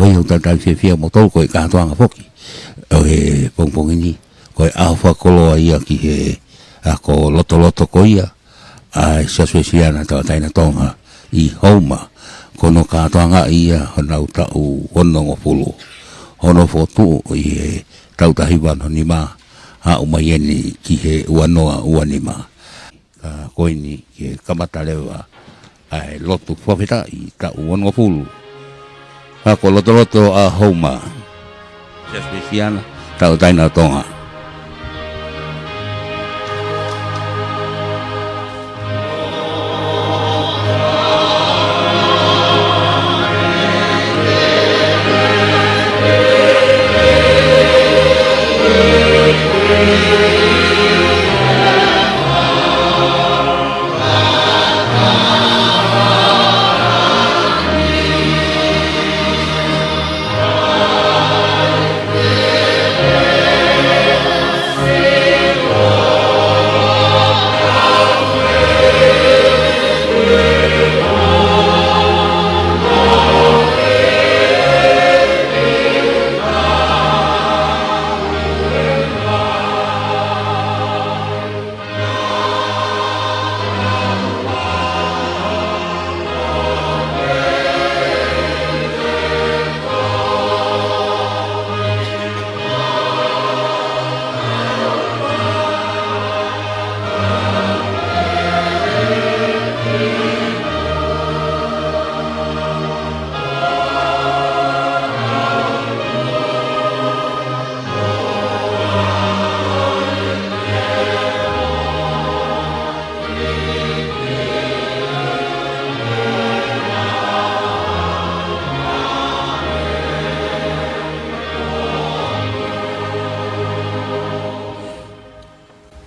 Koe o tatai fia mo tolu koe katoanga foki. O he pongpongini. Koe awha koloa ia ki he ako lotoloto ko ia. Ai Siasi Uesiliana taina Tonga I Houma. Kono katoanga ia honau tau hono ngopulu. Hono fotu I he tau tahiwan honima. HOU'EIKI ki he uanoa uanima. Koe ni ki he kamatalewa. Ai lotu Fakafeta'i tau hono ngopulu. Ako lotoloto a Houma. Siasi Uesiliana tau taina Tonga.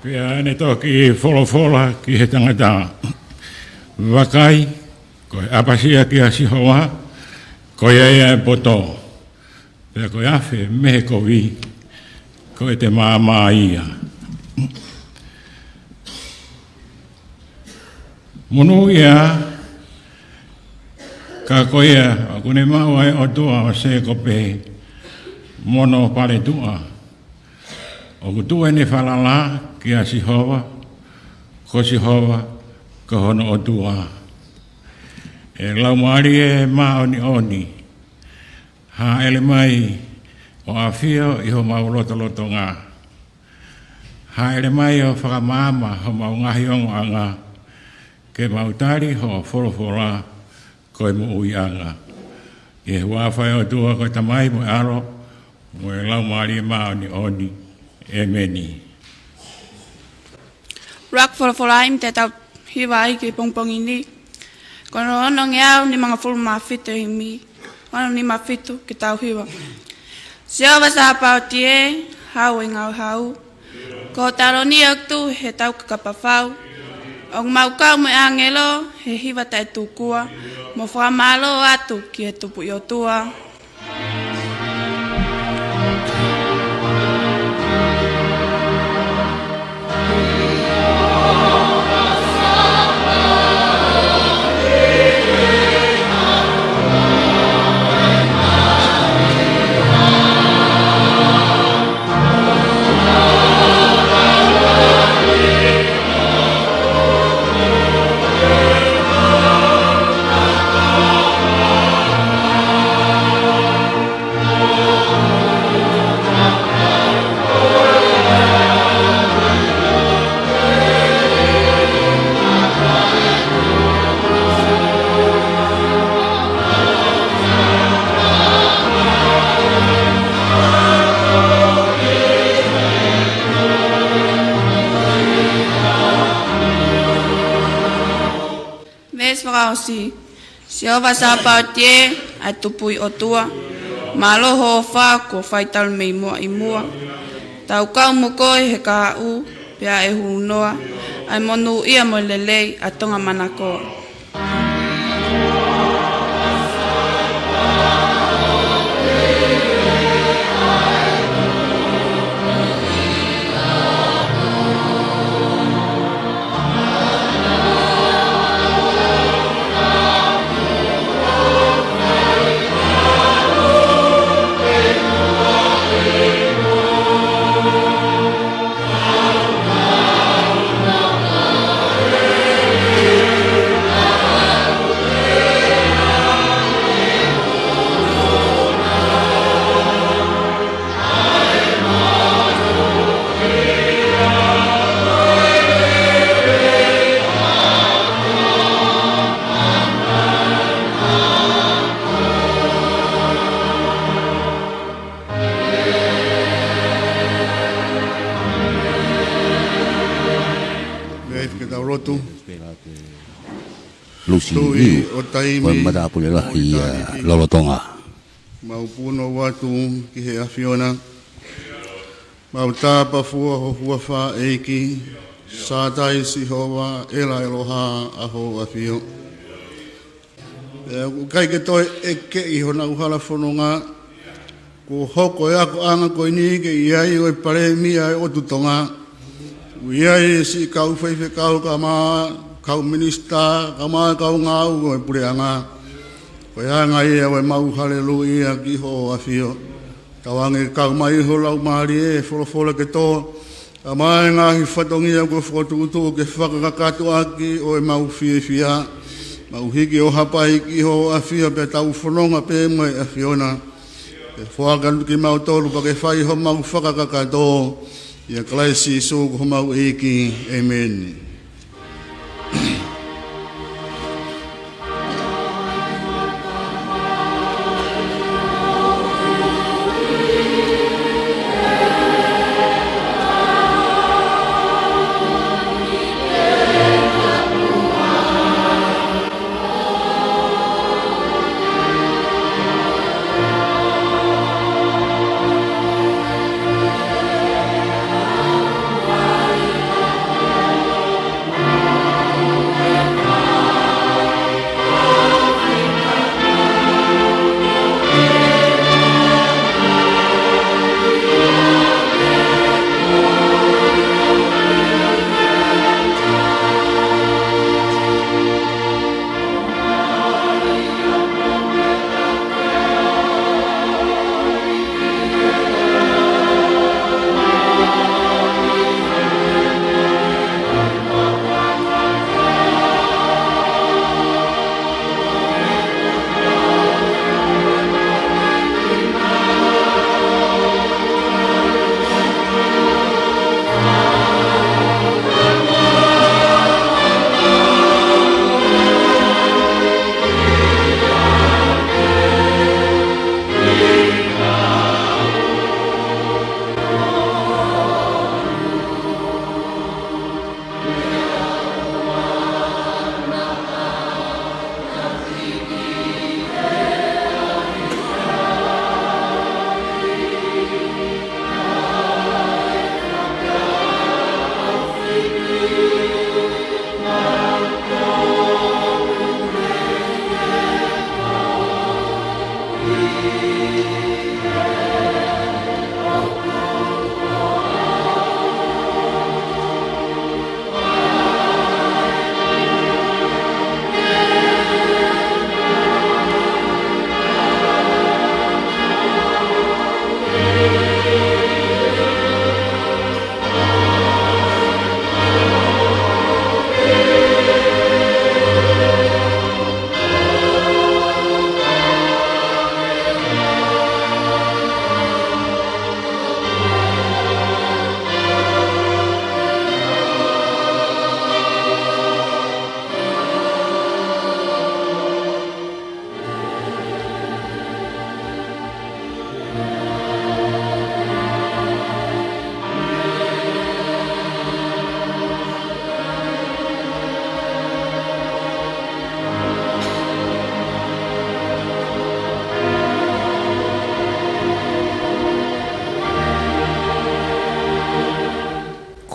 Pea ne toki folofola ki he tangata wakai, koe apasia ki a sihoa, koe ea poto. Pea koe awhi mehe kowi, koe te maa ia. Munu ia, ka koe ea, kune mau ai o tua o se kope, mono pare tua. O kutua ne falala ki a sihoa, ko sihoa, ko hono o tua. E lau maari e maa oni, ha ele mai o awhio I ho mau lotoloto ngā. Ha ele mai o whakamama ho mau ngahi ongo anga, ke mau tari ho folofola koe mo ui anga. E wawhai o tua koe tamai mo aro, mo e lau maari e maa oni. Emeni. Rak folofola te tau hiwa ai ki pongpongi ni. Kono ono ngeau ni mga fulu mawhitu I mi. Ono ni mawhitu ki tau hiwa. Sio wasa pao tie, hau e ngau hau. Ko taro ni aktu he tau kakapawhau. Ong mau kau mo angelo he hiwa tai tukua. Mo FAKAMALO atu ki he tupu I o tua. Si o wasa pao tie, ai tupui o tua. Malo ho wha ko whaital mei mua I mua. Tau kau mo koe he KAU, pia e hunoa. Ai monu ia mo lelei a tonga manako. Lucy Tui Liu o taimi ko matapu le lahi lolotonga Maupuno watu ki he awhiona. Mautapa fua ho fua FA'EIKI. Sātai si hoa ela eloha aho awhio. Kai ke toi e ke i hona uhala whanonga. Ko hoko e ako anga ko ini ke iai o e pare mia e o tutonga. Iai si kau whaife kau ka maa, kau minista, ka maa kau ngau o e pure anga. Ko hanga ia o e mau haleluia ki ho awhio. Kawange kau mai ho lau maari e wholofola ke tō. Ka mai ngahi whatongia ko whakutukutu ke whakakato'aki o e mau whia. Mau hiki o hapai ki ho awhio pe tau whanonga pe mai awhiona. E whakan ki mau tolu pa ke whai ho mau whakakato'o. Ia klaisi so ko mau eki. Amen.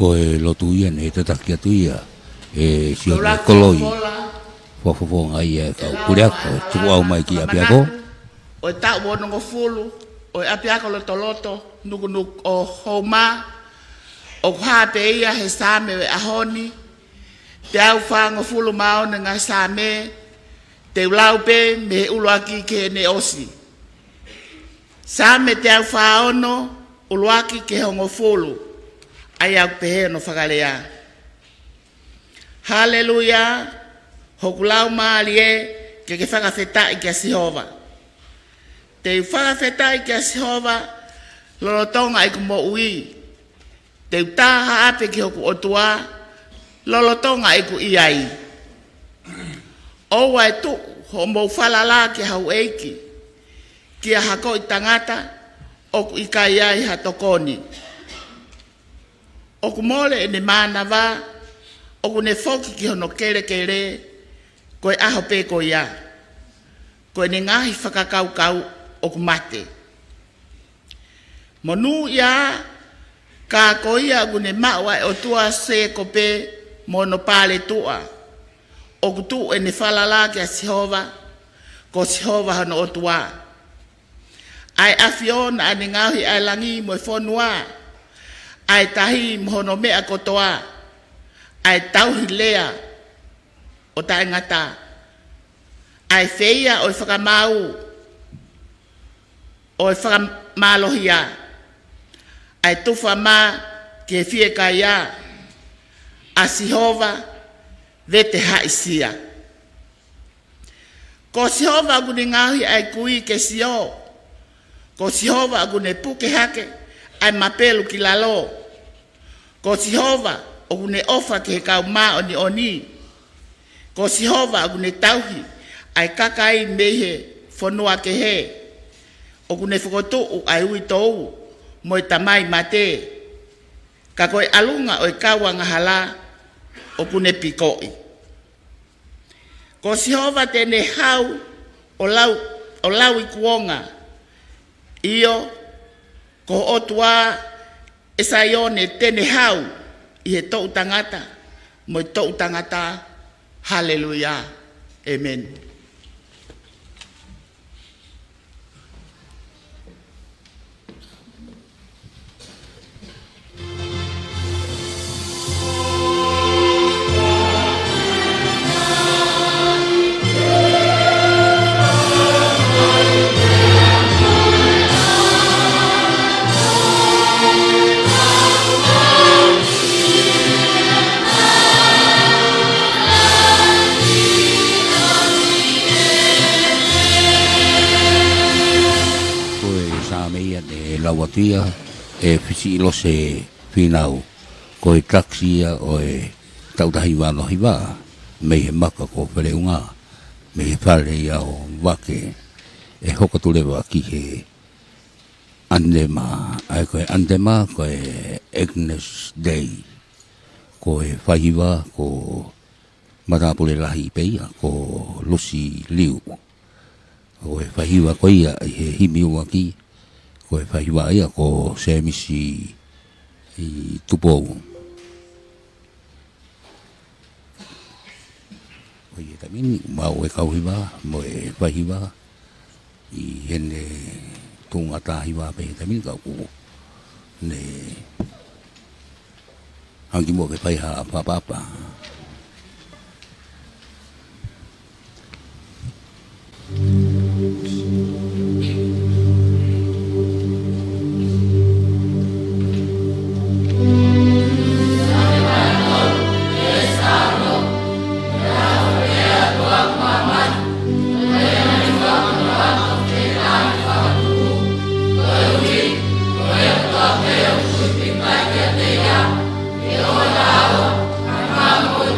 ko e lotu ia ne te taki atu ia e sio ne koloi fofo ngai e ka kuriako tu au mai ki apiako o ta wono ngo fulu o apiako lotoloto nuku o Houma o ha pe ia he same a honi te au fa ngo fulu mau nga same te lau pe me uloaki ke ne osi same te au fa ono uloaki ke ngo fulu ai au PEHE no FAKALEA. Haleluya. Hokulau maalie ke FAKAFETA'i ke Sihova. Te FAKAFETA'i ke Sihova lolotonga i kumo ui. Te utaha ape ki hoku otua lolotonga i ku iai. Owa e tu homo falala ke HOU'EIKI. Kia hako i tangata oku ikaiai ha TOKONI. Oku mole e ne mana wa, oku ne foki ki hono kere kere, koe aho pe ko ia. Koe ne ngahi whakakaukau o kumate. Monu ia ka ko ia gune maua o tua se ko pe mono pale tua. O kutu e ne falala ke a Sihova, ko Sihova hano o tua. Ai afiona ane ngahi ai langi mo fonua. Ai tahi mohono mea kotoa. Ai tauhi lea o tae ngata. Ai feia o whakamau. O whakamalohia. Ai tufa ma ke fie ka ia. A Sihova vete haisia. Ko Sihova gune ngahi ai kui ke sio. Ko Sihova gune puke hake ai mapelu ki lalo. Ko Sihova o gune ofa ke kau ma oni oni. Ko Sihova gune tauhi ai kakai mehe fonua ke he. O gune whakoto'u ai ui tou moi tamai mate. Ka koe alunga o kawa ngahala o gune pikoi. Ko Sihova tene hau o lau i kuonga. Iyo, ko otua esaione tene hau i he tau tangata, mo tau tangata, haleluya, amen. Lawatia e fisi lo se finau ko e taxia o e tautahi wano hiwa me he maka ko whaleunga me he whare ia o wake e hoko tulewa ki he andema ai ko e andema ko e Agnes Day ko e whahiwa ko marapule lahi peia ko Lucy Liu ko e whahiwa ko ia he himi waki ko e whahiwa ia ko se misi i tupou. Ko i e tamini, mau e kauhiwa, mo e whahiwa, i hene tongatahiwa pe e tamini kau kuku. Ne hangi mo ke whaiha a papapa. Vamos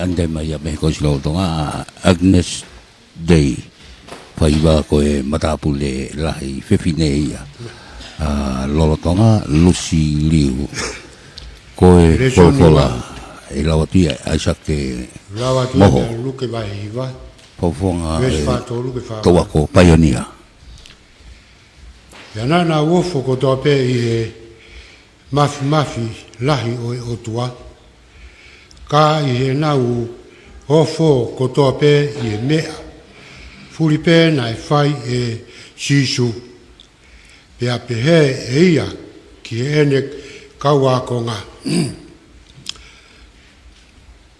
ande mai me ko silo tonga Agnes Day paiba ko e matapu le lahi fefine ia lolotonga Lucy Liu ko e fola e lawatia aisa ke moho luke vai va fofonga luke fa Toako Pioneer yana na wofo ko to pe i mafi lahi o tua ka i na u ofo ko to pe i mea furi pe na e fai e sisu pe a pehe e ia ki ene kauakonga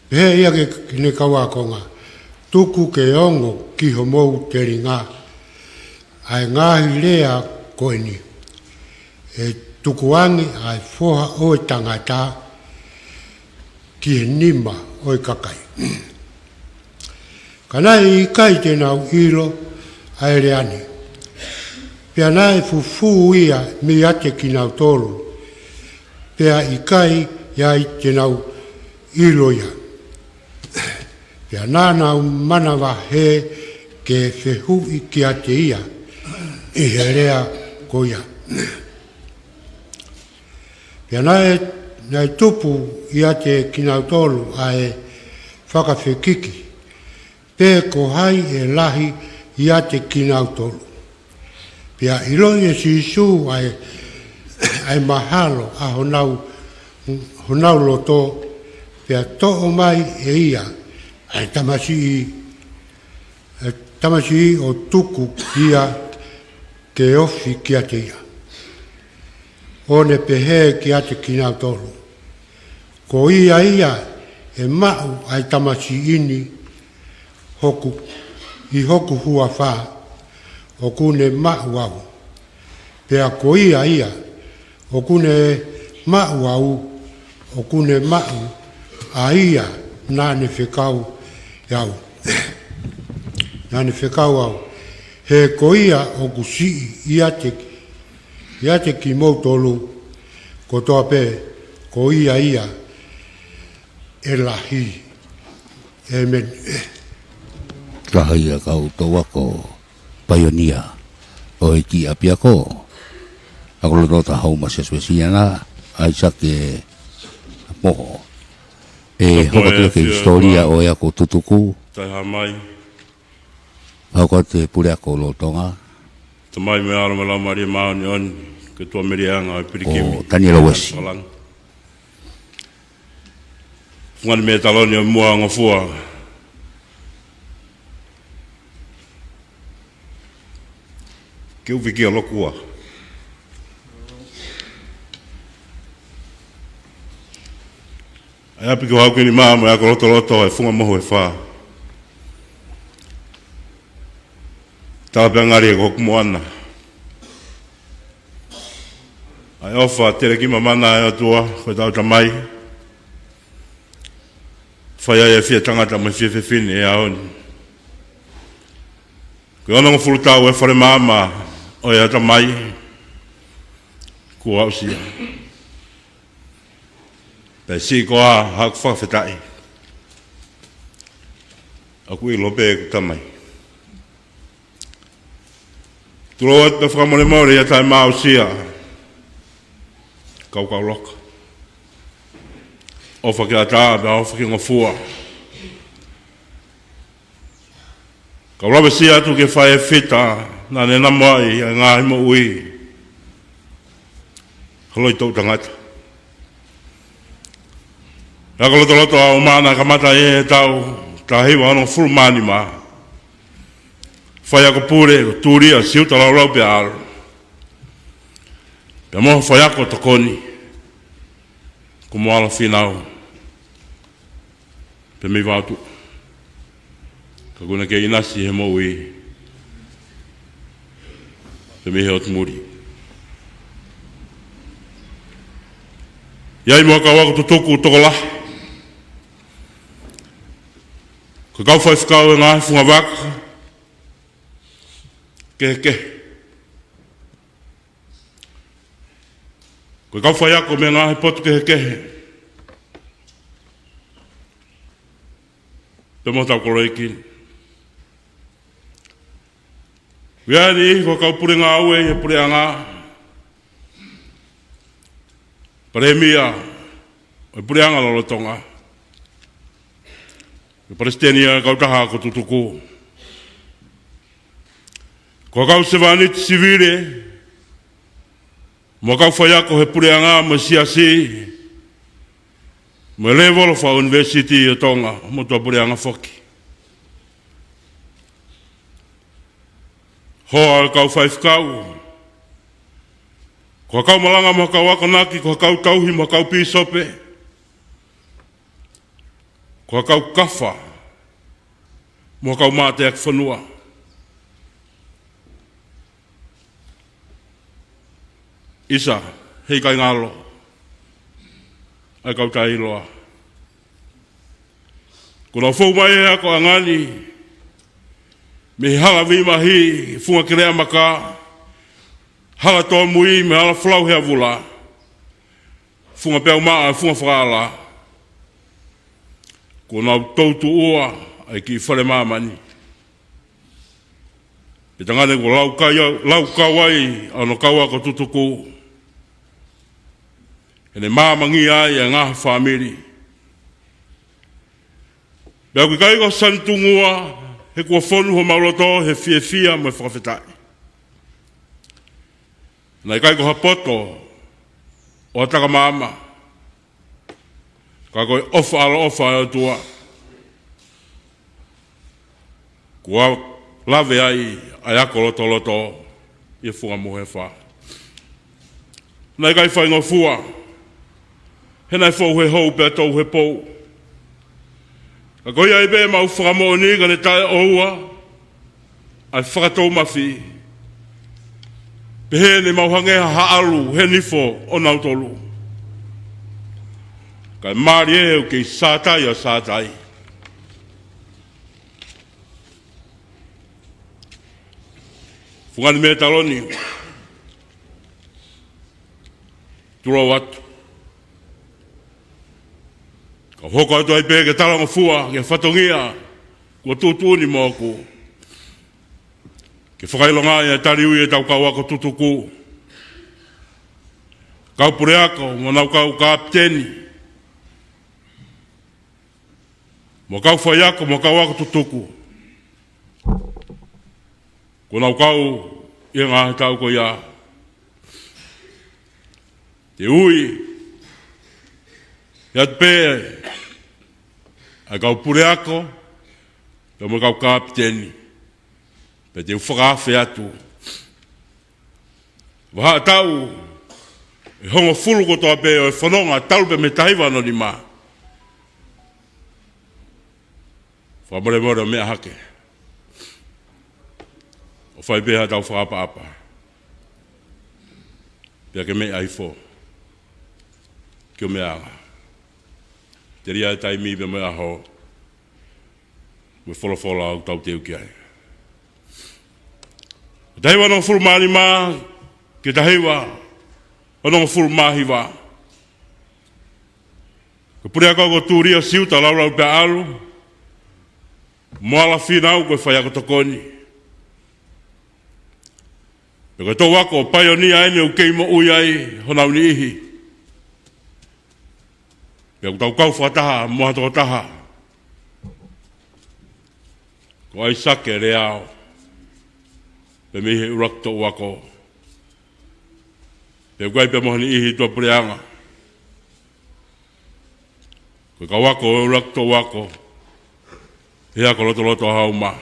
pehe ia ke ne kauakonga tuku ke ongo ki homou te ringa ai ngahi lea koeni e tukuangi ai foha o tangata ki nima o kakai kana i kai te nau ilo ai reani pia nai fufu ia mi ate ki nau tolu pia i kai ia i te nau ilo ia pia nana manawa he ke fehu i ki ate ia i herea ko ia pia nai tupu i ate ki nau tolu ai whakawhekiki pe ko hai e lahi i ate ki nau tolu. Pia iloi e sisu ai mahalo a honau loto pia to'o mai e ia ai tamasi o tuku ia ke ofi ki ate ia. One pehe ki ate ki nau tolu. Ko ia e mau ai tamasi ini hoku hua wha o kune mau au. Pea ko ia o kune mau au o kune mau a ia nane whekau au. Nane whekau au. He ko ia o kusi ia te ki mautolu ko toa pe ko ia e lahi. Amen. Lahai a KAUTA'U Pioneer o e ki apia ko ako lota Houma Wesleyan aisa ke moho e hoko ke historia o e ako tutuku tai hamai hoko te pule ako lotonga tamai me ara mala mari mauni on ke tua merianga e pirikimi o Daniela Wesi ngani me taloni o mua ngofua que uwiki a lokua. Ai api ko hau kini māma e ako Lotoloto e funga moho e whā. Tāpea ngari e ko hoku moana. Ai ofa tere ki mamana e atua koe tau tamai. Whai ai e fia tangata mai fia whiwhine e aoni. Koe ono ngofuru tau e whare māma o e ata mai kua ausia. Pei si koa haku Fakafeta'i. Aku i lope e kutamai. Tuloat pe whakamone maure ia tai maa ausia. Kau loka. Ofa ki a taa me ofa ki ngofua. Kau lawe si atu ke whae fita na ne namai a ngāhi mo ui. Haloi tau tangata. Naka Lotoloto a umana kamata e tau ta hiwa ano full mani ma. Whai ako pure, tūria, siuta lau pe aro. Pea moho whai ako tokoni. Kumoala whinau. Pe mi wātu. Ka kuna ke inasi he mo ui. Pe mi he o tumuri. Iai mua ka wako tutuku tokola. Ka kau whai whakau e ngāhi whunga waka. Ke. Ka kau whai ako me ngāhi potu ke. Pe mo tau koloiki. Wiani ko kau puringa awe e puringa. Paremia e puringa lo Tonga. E Palestina KAUTAHA ko TUTUKU. Ko kau sevanit sivile. Mo kau whaiako he puringa mo siasi. Mo level fa University o Tonga, mo tua puringa FOKI. Hoa kau whaifkau. Ko kau malanga mo kau akonaki, ko kau tauhi mo kau pisope. Ko kau kafa. Mo kau mate ak whanua. Isa, hei kai ngalo. Ai kau tai loa. Kuna fau mai ea ko angani. Me hala vimahi, funga kirea maka. Hala toa mui, me hala flau hea vula. Funga peo maa, funga whakaala. Kuna tautu ua, ai ki whare mamani. Petangane ko lau kawai, ano kaua ko TUTUKU. Ene māmangi ai a ngā whamiri. Bea kui kai ko santungua, he kua whonu ho mauloto, he fia mo FAKAFETA'i. Nai kai ko hapoto, o hataka mama. Ka koe ofa e tua. Kua lave ai, ai ako lotoloto, i funga mohe wha. Nai kai whai ngā fua, he nai whau he hou pia tau he pou. Ka koe ai be mau whakamoni ka ne tae oua, ai whakatou mawhi. Pehe ne mau hangeha haalu, he nifo o nautolu. Ka maari e heu kei sātai a sātai. Fungani me taloni. Turo watu. Ka hoko atu ai pehe ke talanga fua, ke whatongia, kua tūtūni mōku. Ke whakailonga ia tari ui e tau KAUAKO TUTUKU. Kau pureako, mo nau kau kapteni. Mo kau whaiako, mo KAUAKO TUTUKU. Ko nau kau, ia ngā tau ko ia. Te ui, ia te pēe, ai kau pureako, pe mo kau kapteni. Pe te whakawhi atu. Waha tau, e hongo fulu ko toa pe o e whanonga, tau pe me taiwa no ni mā. Whamare mora mea hake. O whai peha tau whakapa-apa. Pea ke mea aifo. Kio mea anga. Te ria e taimi pe mea ho. Me whola au tau teu ki ai. Tahiwa no fulu maani mā, ke tahiwa, no fulu mahi wā. Ka purea kau ko tūria siuta laulau pe alu, moala whinau koe whai ako tokoni. Pe koe tō wako, paionia ene u keimo ui ai, honau ni ihi. Pe aku tau kau whataha, moha toko taha. Ko ai sake reao. Pe mihi urak KATOANGA. Pe guai pe mohani ihi tua pureanga. Ko kawako urak KATOANGA. Hea ko Lotoloto Houma.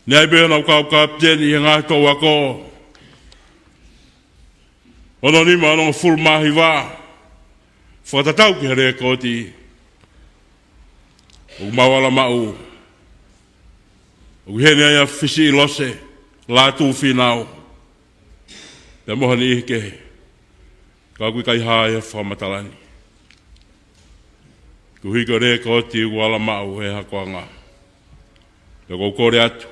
Ni ai beha nau kau kapteni he ngā KATOANGA. Ono nima anong full mahi wā. Whakatatau ki here koti. O mawala mau. O hene ia fisi lose, la tu finau. Te mohani ihi kehe. Ka kui kai hae whamatalani. Ku hiko re koti u ala mau he hakoanga. Te kou kore atu.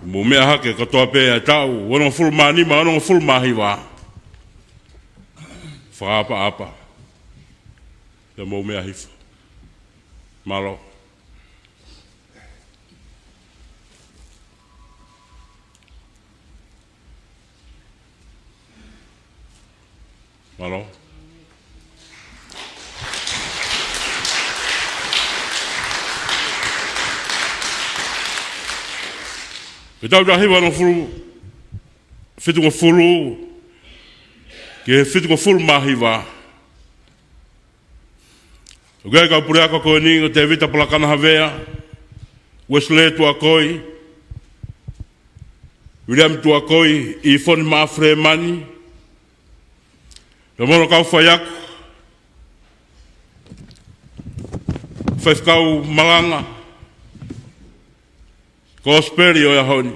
Mu mea hake katoa pēa tau, ono full manima, ono full mahi wā. Whaapa apa. Ia mau mea hifa. Malo. Malo. Ke tau tahi wano furu, whitunga furu, ke whitunga furu mahi wā. Ugai kau puri ako koe ni, o te vita palakana Vaea, Wesleyan tuakoi, William tuakoi, I foni maafre mani, mono kau whai ako, whaifkau Malanga, ko speri o ia honi.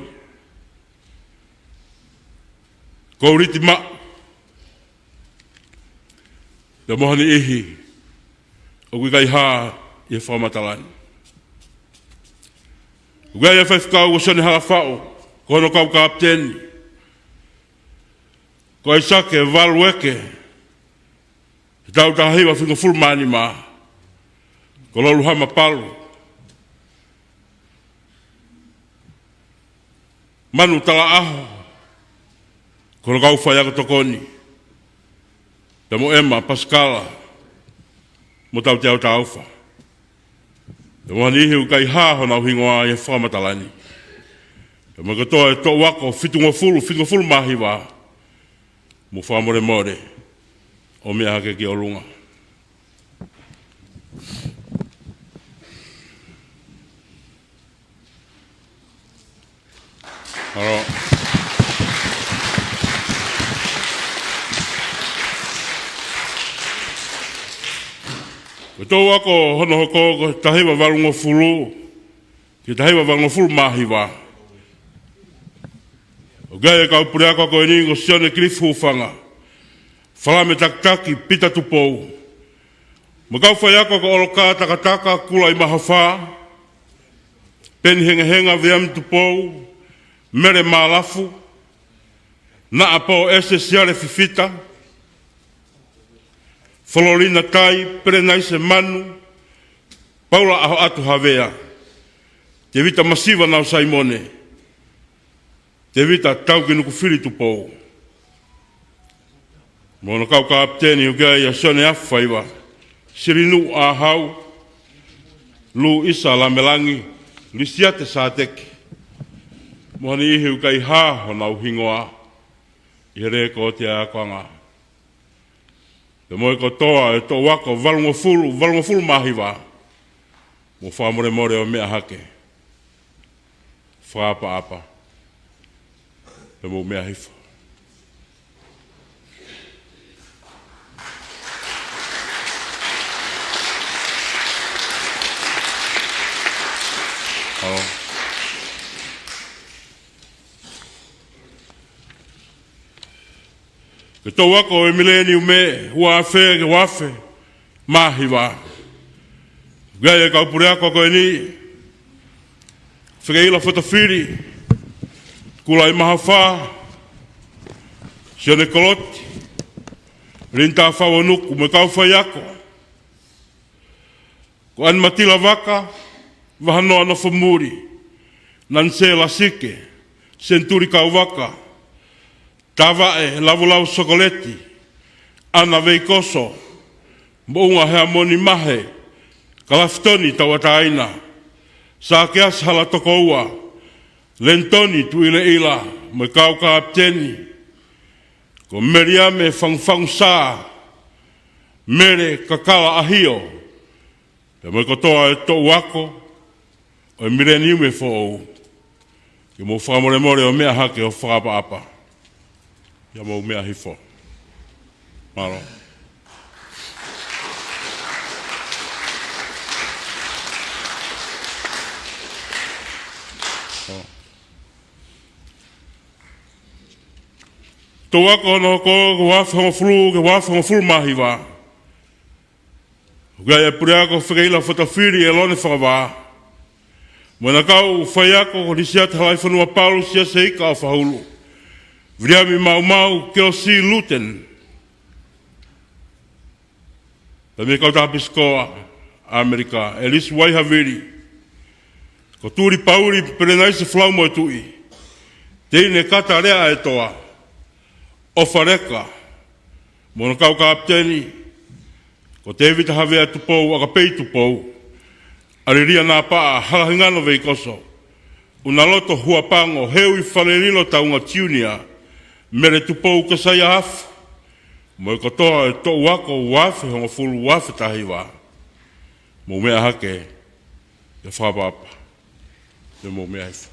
Ko riti ma. Ia mohani ihi. O kui kai haa i whamatalani. Ugai ia whaifkau o sone hala whao. Ko hono kau kapteni. Ko ai sake valweke. Tau tahiwa whinga fulmani ma. Ko lolu hama palu. Manu tala aho. Kono kau whai ako tokoni. Te mo Emma, Pascala. Mo tau te au tauwha. Te mo hanihi ukai haho na uhingoa i whamatalani. Te mo katoa e to'uako fitunga fulu mahi wā. Mo whamore more. O mea hake ki o lunga. Aro. Ko tō ako hono hoko ko tahiwa warungo fulu. Ki tahiwa warungo fulu mahi wā. O gai e kau puri ako ko ini ko sione krifu whanga. Whalame taktaki pita tupou. Mo kau whai ako ko oloka takataka kula I maha whā. Pen henga viam tupou. Mere malafu, na apo ese siare fifita, Fololina tai, perenai se manu, Paula aho atu Vaea, te vita masiva nau saimone, te vita tauki nuku whiri tupou. Mono kau ka apteni ugai a sone awhaiwa, sirinu a hau, lu isa la melangi, lisiate sa teki. Mohani ihi ukai haho nau hingoa, I re ko te akoanga. Te moe ko toa e to wako valungo fulu mahi wā. Mo whamore more o mea hake. Whaapa apa. Te mo mea hifa. Ke tō wako e mileni ume, hua awhea ke wafe, mahi wā. Gai e kau puri ako koe ni, whakaila whatawhiri, kula I maha whā, sione koloti, rinta whawanuku, me kau whai ako. Ko an matila waka, wahanoa na whamuri, nan se la sike, senturi kau waka, Tavae, lavulau sokoleti, ana veikoso, mounga hea moni mahe, kalaftoni tawataina, sa keas hala tokoua, lentoni tuile ila, me kau ka apteni, ko meriame fangfang sa, mere kakala ahio, te me kotoa e to'uako, o mireni ume fo'ou, ke mo whamore more o mea hake o whakapa apa. Ia mau mea hifo. Maro. Tō wako no ko wafanga fulu mahi wā. Gai e puri ako whakaila whatawhiri e lone whakawā. Moina kau whai ako ko risiat halai whanua palu sia seika o whahulu. Vriami mau ke o si luten. me KAUTAHA piskoa Amerika. Elis wai haviri. Ko turi pauri perenai se flau mo tui. Teine kata rea e toa. Ofareka. Mono kau kapteni. Ko te evita havea tupou aka pei tupou. Ariria nā paa halahingano vei koso. Una loto huapango heu I whalerino taunga tiunia. Mere tupou kasaya hafu. Mo katoa e to wako wafe hongo fulu wafe tahiwa. Mo mea hake. E whapapa. E mo mea hifa.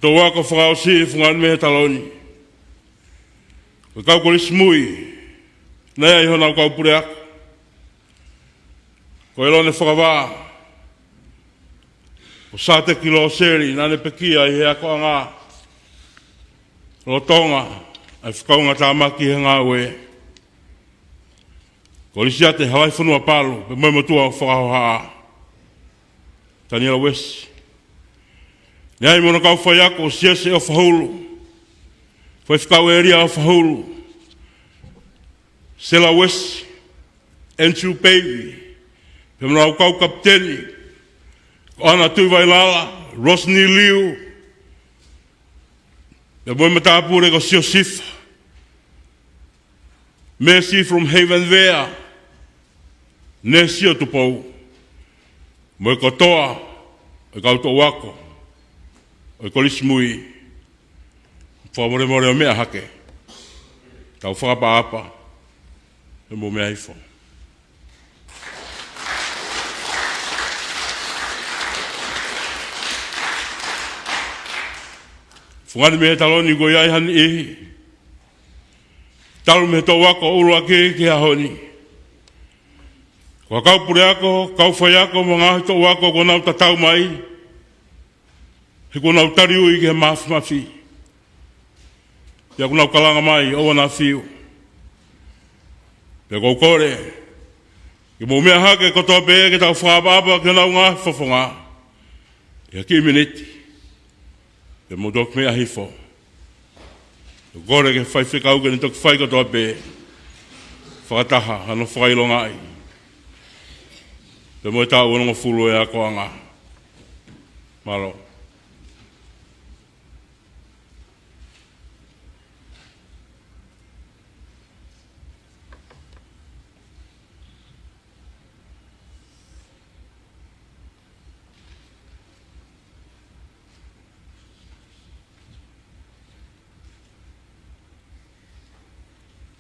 To wako whakao si whangan mehe taloni. Ko kau kore smui. Nea I hona kau pure ako. Ko elone whakawaa. Ko sate kilo seri nane pekia I he ako anga. Ko Tonga. Ai whakaunga tāmaki he ngā ue. Ko lisiate hawai whanua palo. Pe mai matua whakao haa. Taniela wesi. Nea I mona kau whai ako siese o whahulu. Whai whakau eria o whahulu. Sela wesi. Enchu baby. Pe mona kau kapteni. Ko ana tuiwai lala. Rosni liu. Pe moi matapure ko sio sifa. Mercy from Haven Vaea. Ne sio tupou. Moi kotoa. E KAUTA'UAKO. O kolismui. Whamore more o mea hake. Tau whakapa apa. E mo mea hifo. Whangani mehe taloni go iai hani ihi. Talu mehe tau wako uru ake ki hahoni. Ko kau pure ako, kau whai ako, mo ngahi tau wako ko nau tatau mai. He ko nau tari ui ki he mafi. Ia ko nau kalanga mai, o wana fiu. Ia ko kore. Ki mo mea hake kotoa pehe ki tau whaapapa ki nau ngahi whafonga. Ia ki miniti. Ia mo dok mea hifo. Ia kore ke whai whikau ke ni tok whai kotoa pehe. Whakataha, hano whakailonga ai. Ia mo e tau wanonga fulu e ako anga. Malo.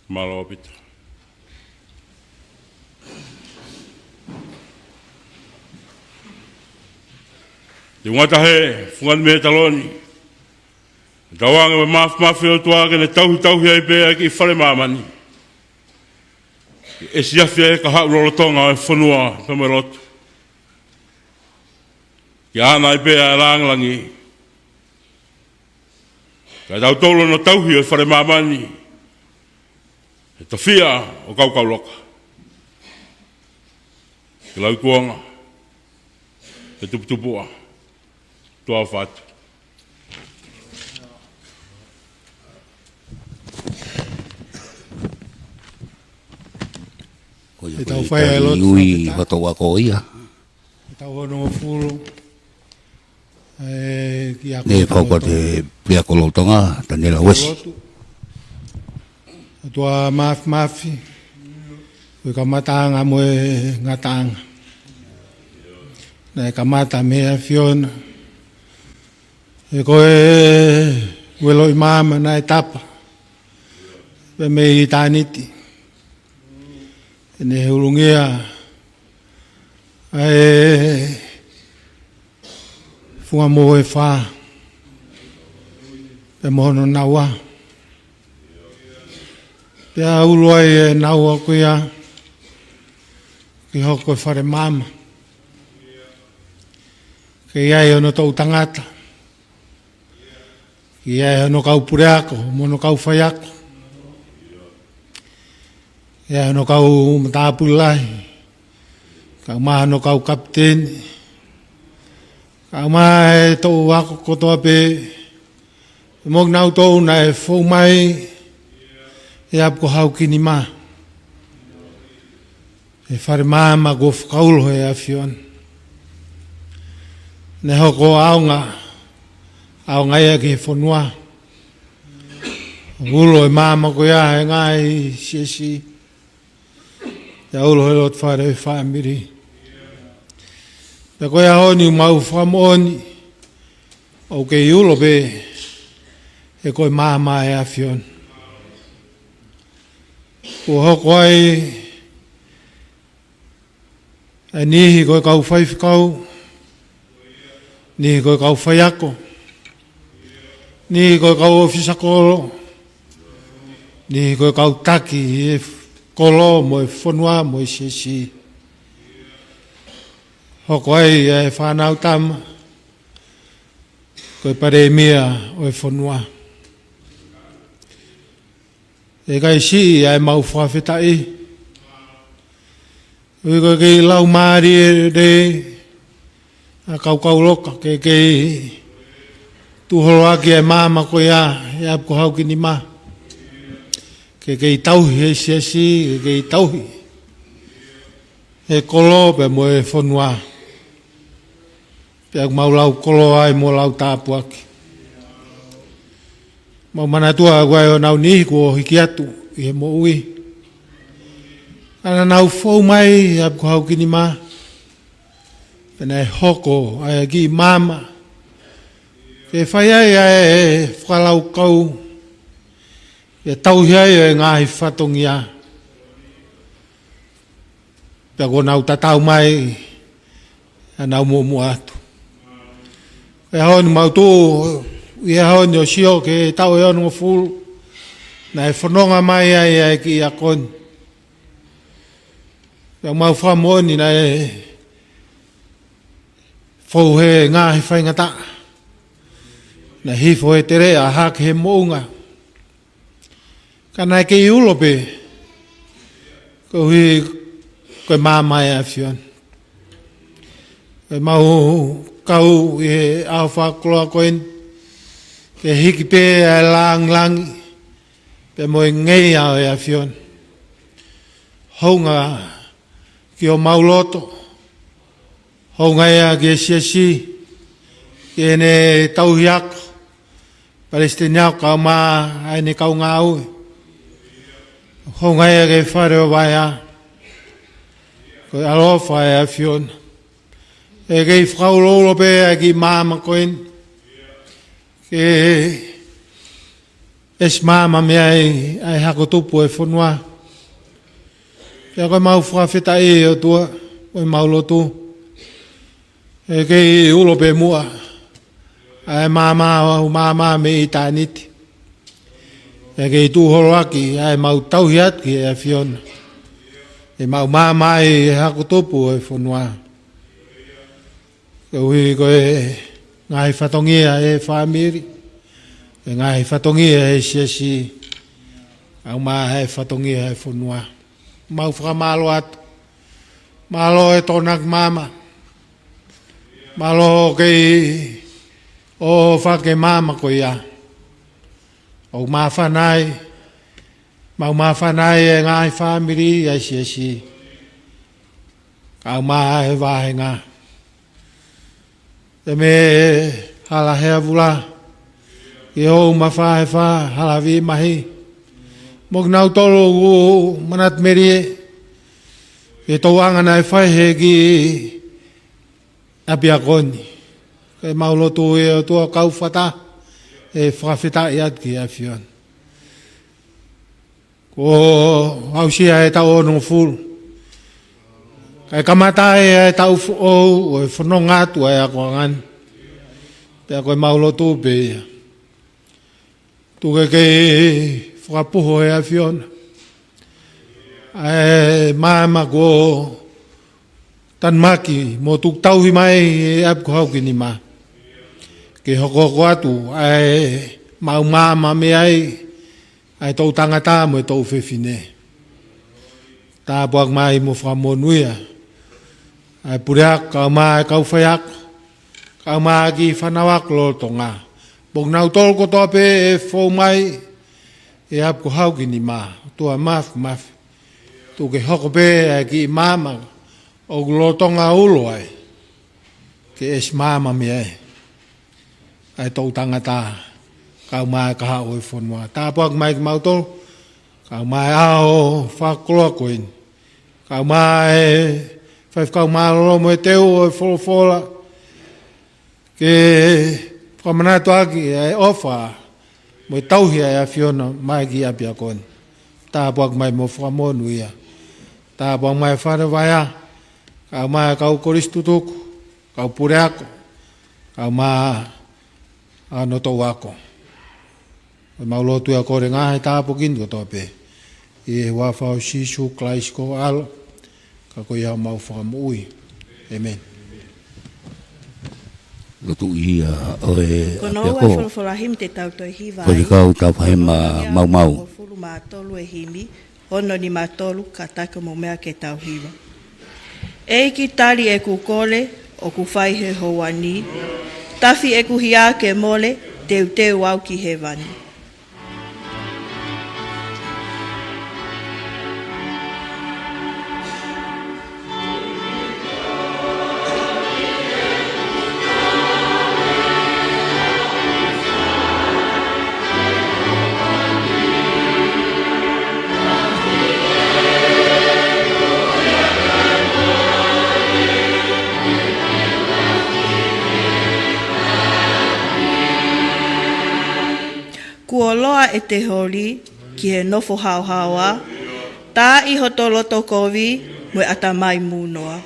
Malo opita. Te ngata he, whangan mehe taloni. Tawanga me mafi o tuake ne tauhi ai pēa ki whare mamani. E siafia e ka hau rolotonga e whanua peme rotu. Ki ana ai pēa e langlangi. Ka tau tolo no tauhi o whare mamani. E tawhia o kau loka. Ki lau kuanga. E tuputupua. Tua whatu. E tau whai e lotu. Ui HOTO'UAKO ia. E tau hono fulu. Ne whauko te priakolo tonga, tanela wesi. Tua mafi. Koe ka matanga mo e ngatanga. Nei ka mata mea fiona. E koe welo I mama na etapa. Pe me I taniti. E ne heurungia. E funga mo e wha. Pe mohono naua. Pe a uruai e naua kuia. Ki hoko e whare mama. Ke iai ono tau tangata. Ki iai ono kau pure ako, mono kau whai ako. Iai ono kau matapu lahi. Kau maha no kau kapteni. Ka mai to ako kotoa pe mok nau to na fo mai e ap ko hau kini ma e fare ma go fkaul e afion ne hoko aunga ia ki fonua ulo e mama ko ia e ngai si ya ulo e lot fare family pe ko ia honi mau famoni o ke ulo be e ko mama e afion o hoko ai ni ko kau fai kau ni ko kau fai ako ni ko kau ofisa kolo ni ko kau taki e kolo mo e fonua mo e sisi hoko ai e whanau tama ko e pare mia o e fonua e kai si e mau Fakafeta'i ui ko kei lau maari re a kau loka kei tuhoro aki e mama ko ia e ap ko hau ki ni ma kei tauhi e siasi kei tauhi e kolo pe mo e fonua pe ak mau lau kolo ai mo lau tapu aki mau manatua guai o nau nihi ko hiki atu i he mo ui ana nau fou mai ap ko hau ki ni ma pena e hoko ai ki mama ke whai ai e whalau kau e tauhi ai e ngahi whatongia pia ko nau tatau mai a nau mumu atu e honi mau tū i e honi o sio ke tau e ono fulu na e whanonga mai ai ki a koni pia mau whamoni na e fau he ngahi whaingata na hifo he tere a hake he mounga kana ke ulo pe ko hi ko mama e afion e mau kau e alfa kloa koen ke hiki pe e lang pe mo ngei a e afion hounga ki o mauloto hounga e ke siasi ke ne tauhiako Palestina ka ma ai ne kau ngau honga e whare o Vaea ko alofa e afion e kei whaulolo pe e ki mama koen ke es mama me ai hako tupu e whanua e koe mau Fakafeta'i o tua koe mau lotu e kei ulo pe mua ai mama me i tāniti. E kei tūhoro aki, ai mau tauhi atki e whiona. E mau mama e hako topu e whanua. Ke hui koe ngai whatongia e whamiri. E ngai whatongia e siasi. Au maa e whatongia e whanua. Mau whakamalo atu. Malo e tonak mama. Malo kei o whake mama ko ia. O mawhanai. Mau mawhanai e ngai whamiri e siasi. Au maa e wahenga. E me hala hea vula. I Houma whahewa hala vi mahi. Mok nau tolo u manat merie. E tau angana e whaihe ki apiakoni. Ke maulotu e o tua kaufata e Fakafeta'i atki a whion. Ko hausia e tau ono fulu. Kai kamata e tau o e whanongatu e ako angan. Pea koe maulotu pe ia. Tuke ke whakapuho e a whion. E mama ko tanmaki mo tuk tauhi mai e apko hauki ni ma. Ke hoko atu ai mau mama me ai tau tangata mo e tau whewhine. Tā buak mai mo whamonuia. Ai pureak kau mai kau whaiak. ka magi fanawak lo tonga bong nau tol ko to pe e fo mai e ap ko hau ki ni ma to maf tu ke hoko pe ki mama o lo tonga ulo ai ke es mama mi ai to tangata ka mai ka hau e fon mo ta pak mai mau tol ka mai ao fa klo kuin ka mai fa ka malo mo teu fola ke pamana to aki e ofa mo tau hia e fiona mai ki apia kon ta pak mai mo fa mo nuia ta pak mai fa Vaea ka mai ka tutuku ka pureako ka mai Atuamu'a mau lotu a kore ngā he tāpokin ko tōpe i wa whao sisu klais ko alo ka ko ia mau whakamui amen Lotu ia oe Kono ua wholawholahim te tautoi hiwai. Ko kau tau whahe mau. Fulu mātolu e himi, ono ni mātolu ka taka mo mea ke tau hiwa. E ki tali e ku kole, o ku whai he houani, tafi e ku hia ke mole, teu au ki he wani. Kuoloa e te holi ki he nofo hauhaua, tā i hotoloto kovi mo atamai munoa.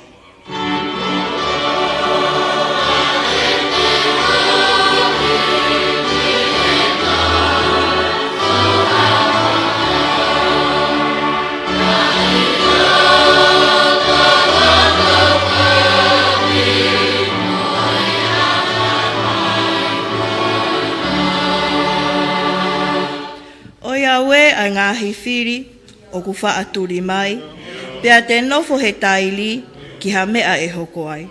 Oiawe a ngā hifiri o ku whaaturi mai, pea te nofo he taili ki ha mea e hoko ai.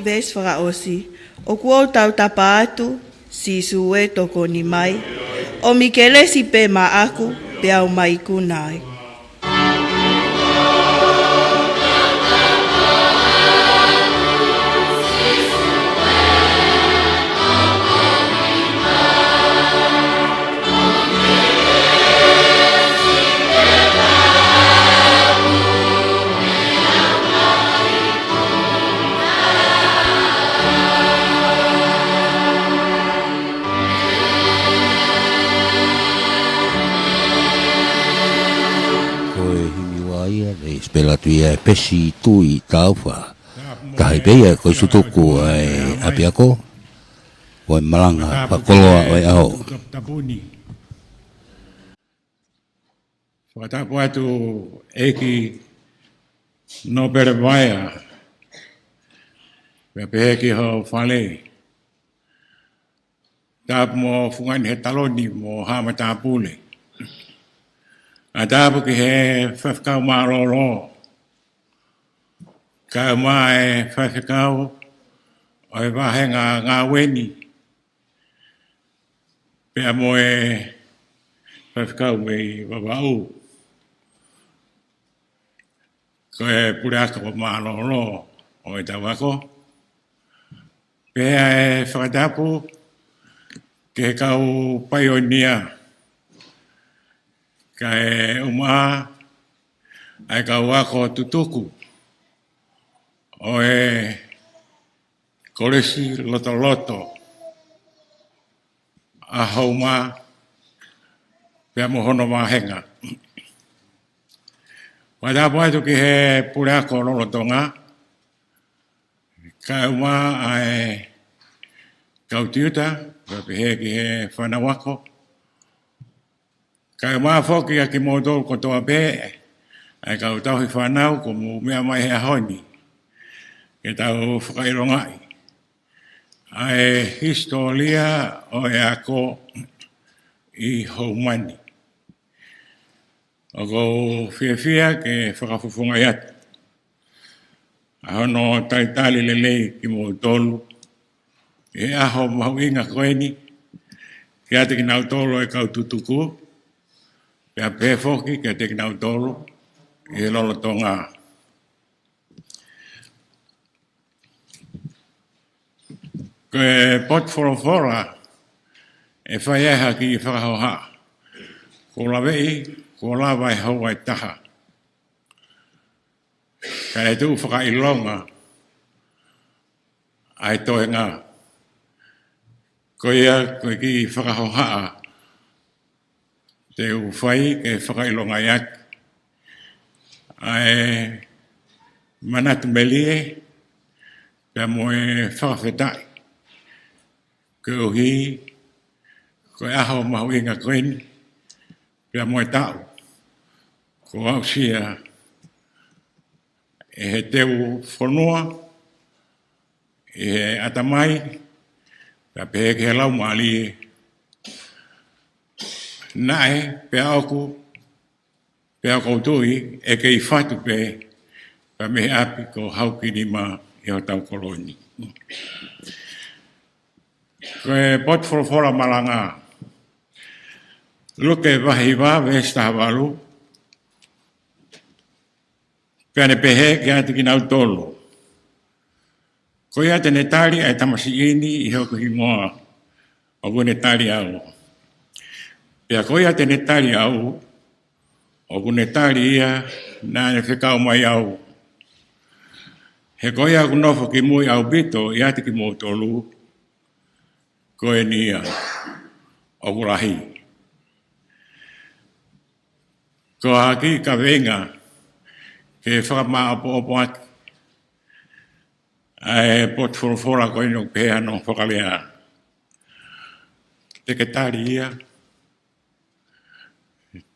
Ves whakaosi, o kuo tau tapa atu, si suwe tokoni mai, o mikelesi pe ma aku, pe au mai kunai. Pela tuia pesi tui taufa ka hipea ko tutuku ai apiako o Malanga pakoloa o ao Tapuni. Fakatapu atu eki NOPELE Vaea. PEHE ki ho FALE. Tapu mo fungan he taloni mo hama tapule. Atapu ki he FAKAMALO. Ka mai whakakau o e wahe ngā weni. Pea mo e whakakau me wawau. Ko e pureaka o mālolo o e tawako. Pea e whakatapu ke kau paionia. Ka e Houma ai KAUTAHA TUTUKU o e kolesi Lotoloto a Houma pea mo hono mahenga. Wadapo atu ki he pureako lolotonga ka Houma ai kautiuta PEHE ki he whanawako Kai maa foki a ki mōtoro ko toa pehe, ai kau tau hi whanau ko mu mea mai hea honi, ke tau whakairongai. Ai historia o e ako I Houmani. O ko whiawhia ke whakafufungai atu. A hono taitali lelei ki mōtoro, e aho mahuinga koeni, ki ate ki nau tolo e kau tutuku, Pea pehe foki ke te kinau tolo, I lolo Tonga. Ke pot fora e whaeha ki I whakahoha. Ko lawei, ko lawa e HOU'EIKI. Ka e tu whakailonga, ai toe ngā. Ko ia koe ki whakahoha, te uwhai ke whakailonga iak. Ai manatu melie, pia moe Fakafeta'i. Ke uhi, koe aho mahu'inga koeni, pia moe ta'u. Ko au sia, e he teu whanua, e he atamai, pia pehe ke he lau maalie, Nae, pea oku, pea koutui, e kei whatu pe, pa me api ko hauki ni ma I o tau koloni. Koe pot whorofora Malanga, luke wahi wā vesta havalu, pea ne pehe ki ati ki nau tolo. Koe ate ne tari ai tamasi ini I hoku hi moa, o kune tari au. Pea koe ate ne tari au, o kune tari ia, nā ne whekau mai au. He koe aku nofo ki mui au bito, I ate ki mōtolu, koe nia, o kurahi. Ko haki ka venga, ke whakamā opo ati. Ai pot fora koe no peha no whakalea. Te ke tari ia,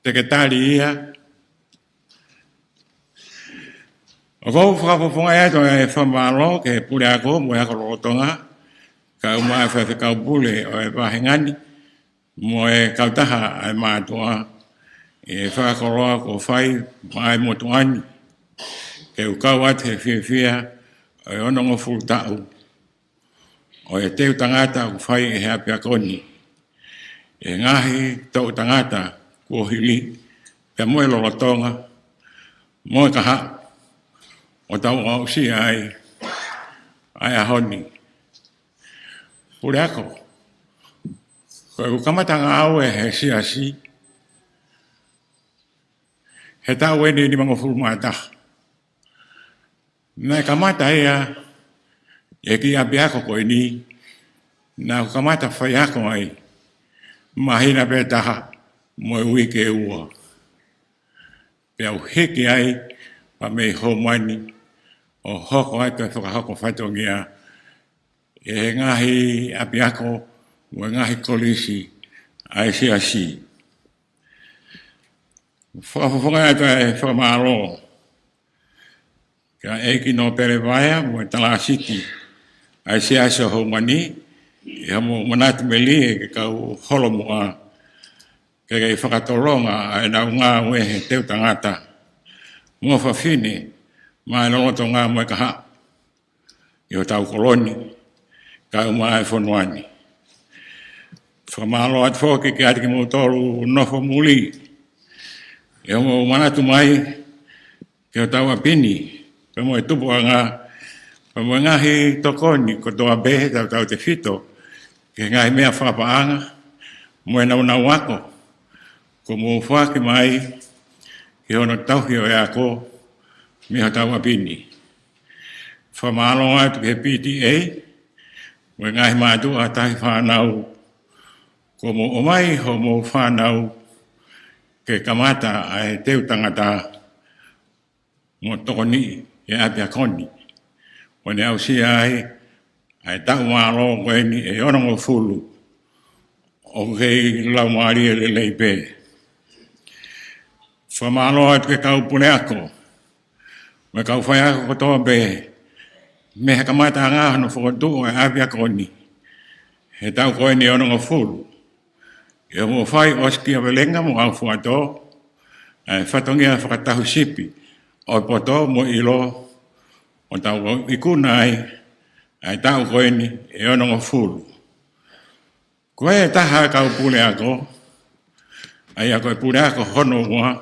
Te ke tari ia. O kou whakapoponga ea to e whamalo ke pule ako, mo e ako rotonga, ka uma e whakau pule o e wahengani, mo e KAUTAHA ai mātua, e whakakoroa ko whai mai motuani, ke ukau ate whiawhia, o e onongo FULTA'U, o e teu tangata ku whai e hea piakoni, e ngahi tau tangata, ko hili, pia moe lolo Tonga, moe kaha, o tau au si ai ahoni. Pure ako, koe kukamatanga au e he siasi, he tau ene ni mango fulmata. Nai kamata ea, e ki api ako koe ni, na kukamata whai ako ai, mahina pe taha, moe uike ua. Pea uheki ai, pa mei Houmani, o hoko ai te whakahoko whaitongia, e ngahi api ako, mo ngahi kolisi, ai siasi. Whakafonga ata e whakamalo, ka eiki NOPELE Vaea, mo e talasiti, ai siasi o Houmani, e hamo manatu melie ke kau holomoa, ke kei whakatolonga ai nau ngā ue he teu tangata. Mua whawhine, mai loloto ngā moe kaha, I o tau koloni, ka uma ai whonuani. Whamalo at whoki ki ati ki mōtoru nofo muli, e homo manatu mai, ki o tau apini, ka moe tupu a ngā, ka moe ngahi tokoni, ko toa behe tau te whito, ki ngahi mea whapaanga, moe nau ako, ko mō whaki mai, ki hono tauhi o e ako, me ho tau apini. Whamalo atu ke PTA, moe ngahi mātu a tahi whanau, ko mō omai ho mō whanau, ke kamata ai teu tangata, mō tokoni e api a koni. Wane au si ai tau malo koeni e onongo fulu, o kei lau maari e lelei pe. Whamalo at ke kaupule ako. Me kauwhai ako kotoa be. Me haka mata ngā no whakatu o e awia koni. He tau koe ni ono ngā fulu. E mo whai oski a welenga mo au fuato. E whatongia whakatahu sipi. O poto mo ilo. O tau ikuna ai. Ai tau koe ni e ono ngā fulu. Koe e taha kaupule ako. Ai ako e pule ako hono mua.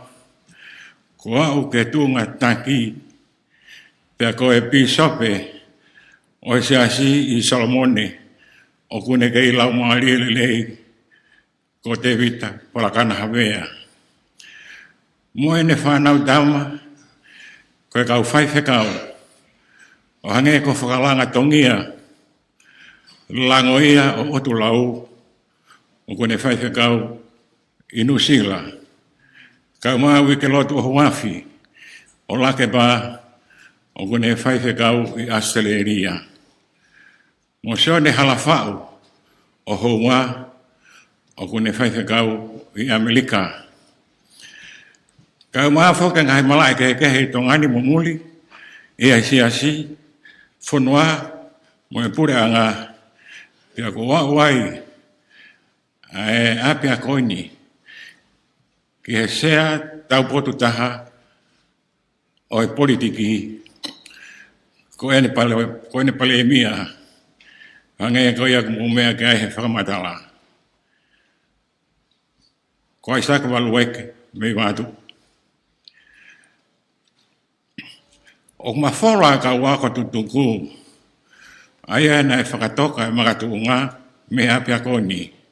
Ko au ke tunga taki, pia ko e pisope, o se asi I Solomone, o kune kei lau maali lei, ko te vita, pola kana Vaea. Moe ne whanau tauma, ko e kau whaifekau, o hange ko whakalanga tongia, lango ia o otu lau, o kune whaifekau, inusila. Kau maa wike lotu o huafi, o lake ba, o kune whaifekau I Australia. Mo seo ne halafau, o Houma, o kune whaifekau I Amerika. Kau maa whoka ngai malai kehe tongani mo muli, I asiasi, whonua, mo e pure anga, pia ko wai, e apia koini, ki he sea tau potu taha o e politiki ko ene pale e mia hange ko ia kumumea ke ai he whakamatala. Ko ai saka walueke me watu. O mafola ka wako tutuku ai ana e whakatoka e makatuunga me apia koni.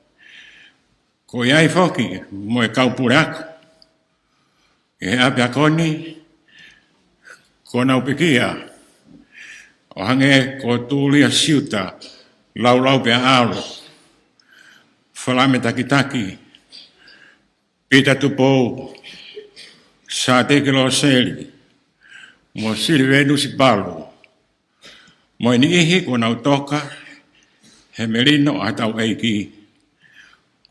Ko iai FOKI mo e kaupure ako. E apia koni, ko naupikia. O hange ko tūlia siuta, lau pia alo. Whalame taki, pita tupou, sa te kilo seli, mo sili venu si palo. Mo ni ihi ko nautoka, he melino atau eiki.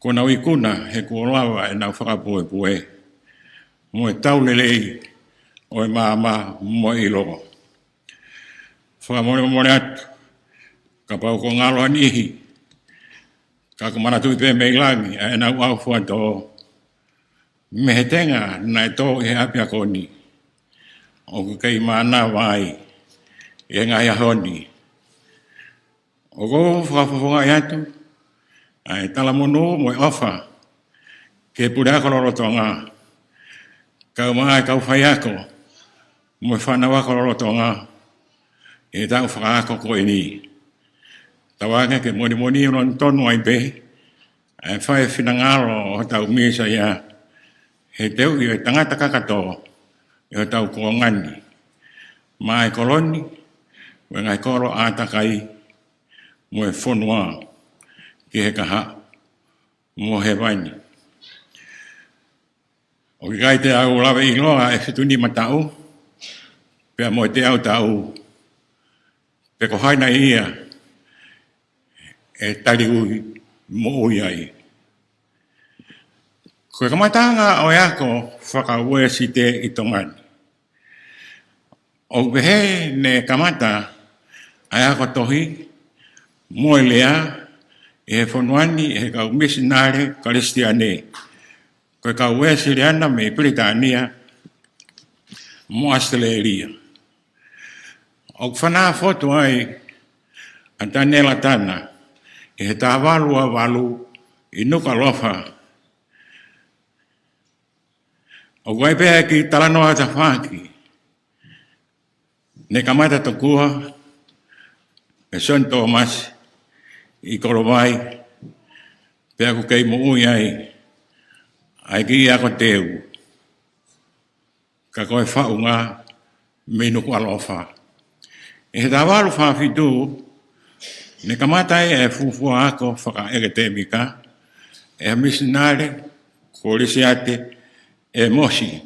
Ko nau ikuna he kuolawa e nau whakapoe. Mo e taulelei o e māma mo ilo. Whakamone atu. Ka pau ko ngalo an ihi. Ka kumanatui pe meilangi e nau au fuato. Me he tenga na e tō he apia koni. O ku kei mana vai. E ngai ahoni. O ko whakapofonga i atu. Ai tala mono mo ofa ke pura ko lo tonga ka mai ka faiako mo fana ko lo tonga e ta fa ko ko ni tawanga ke moni non tonu ai be ai fai finangalo o ta umisa ya he teu I tangata kakato e ta ko ngani mai koloni wenga ko lo atakai mo fonwa ki he kaha, mo he waini. O ki kai te au lawe iloa e whituni matau, pia mo te au tau, pe ko haina ia, e tali ui, mo ui ai. Koe kamatanga o eako whakaue si te I tongani. O pehe ne kamata, a eako tohi, mo lea, e whanuani e kau misinare Karistiane. Koe kau Wesleyan me Britania mo Australia. O whanā foto ai a tanela tana e he tā walu I nuka lofa. O koe pēa ki talanoa ta whaki. Ne kamata tokua e Son Thomas I korowai, pēa ku kei mo ui ai ki ako teu. Ka koe whaunga, me nuku alofa. E he tawaru whawhitu, ne kamatai e fufua ako whaka temika, e misinare, ko lisiate, e mosi.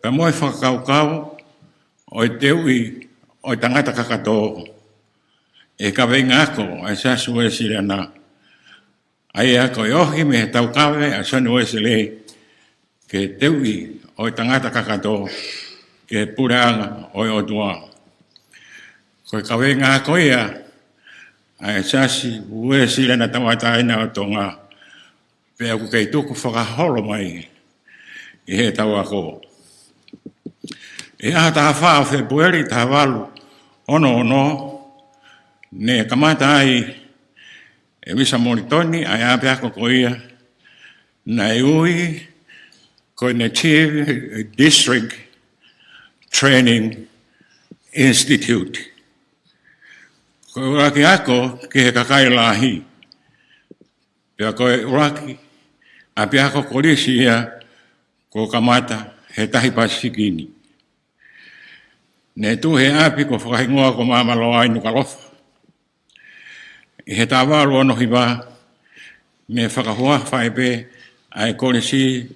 Ka moe whakaukau, o teu o tangata kakato. E ka venga ako a sasu Uesiliana. Ai ako e ohi me tau kawe a sanu Wesley ke teui o tangata kakato ke pureanga o Atuamu'a. Koe kawenga koea ai Siasi Uesiliana tawataina o Tonga pe aku kei tuku whakaholo mai i he tau ako. E aha taha whaa Februari taha walu ono ne kamata ai e wisa moritoni ai ape ako koia na ui koe ne Chief District Training Institute. Koe uraki ako ki he kakai LAHI. Pea koe uraki ape ako kolisi ia ko kamata he tahi pasikini. Ne tu he api ko whakahingoa ko mamalo ai nuka lofa. I he tawaru ono hiwa me whakahua whaipe ai kolisi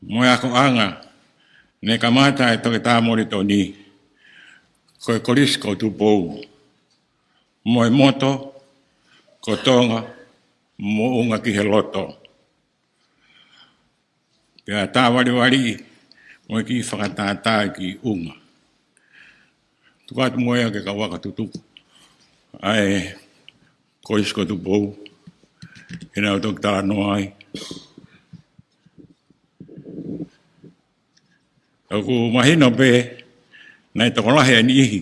moe ako anga ne kamata e toke tā moritoni koe kolisi ko tupou. Moe moto ko Tonga mo unga ki he loto. Pea tā wari moe ki whakatātā ki unga. Tukatu moea ke kawaka tutuku. Ai kolisi ko tupou. E nau toki tā noa ai. Aku mahino pe nai tokolahe ani ihi.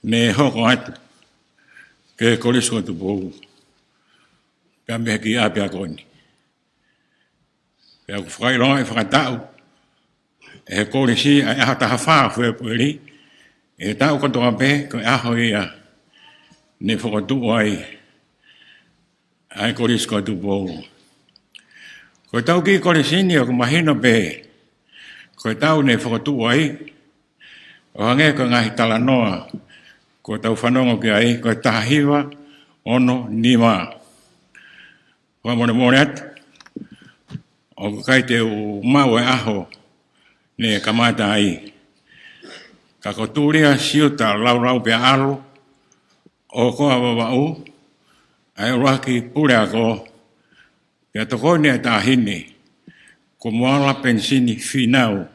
Ne hoko atu. Ke kolisi ko tupou. Pea mehe ki api ako ni. Pea ku whakailonga i FAKATA'U. E kolisi ai aha taha whaa fue pueri. E tau kotoa pe ko aho ia. Ne whakatu ai. Ai kolisi ko tupou. Ko tau ki kolisi ni o ku mahino pe. Ko tau ne whakatu ai. O hange ko ngahi tala noa. Ko tau whanongo ki ai. Ko tahiwa ono nima. Ko mone atu. O ku kai te u mau e aho. Ne kamata ai. Ka koturia siuta lau pe alo. O koa wawau. Ai uraki pure ako. Pea tokoni e tahini. Ko moala pensini finau.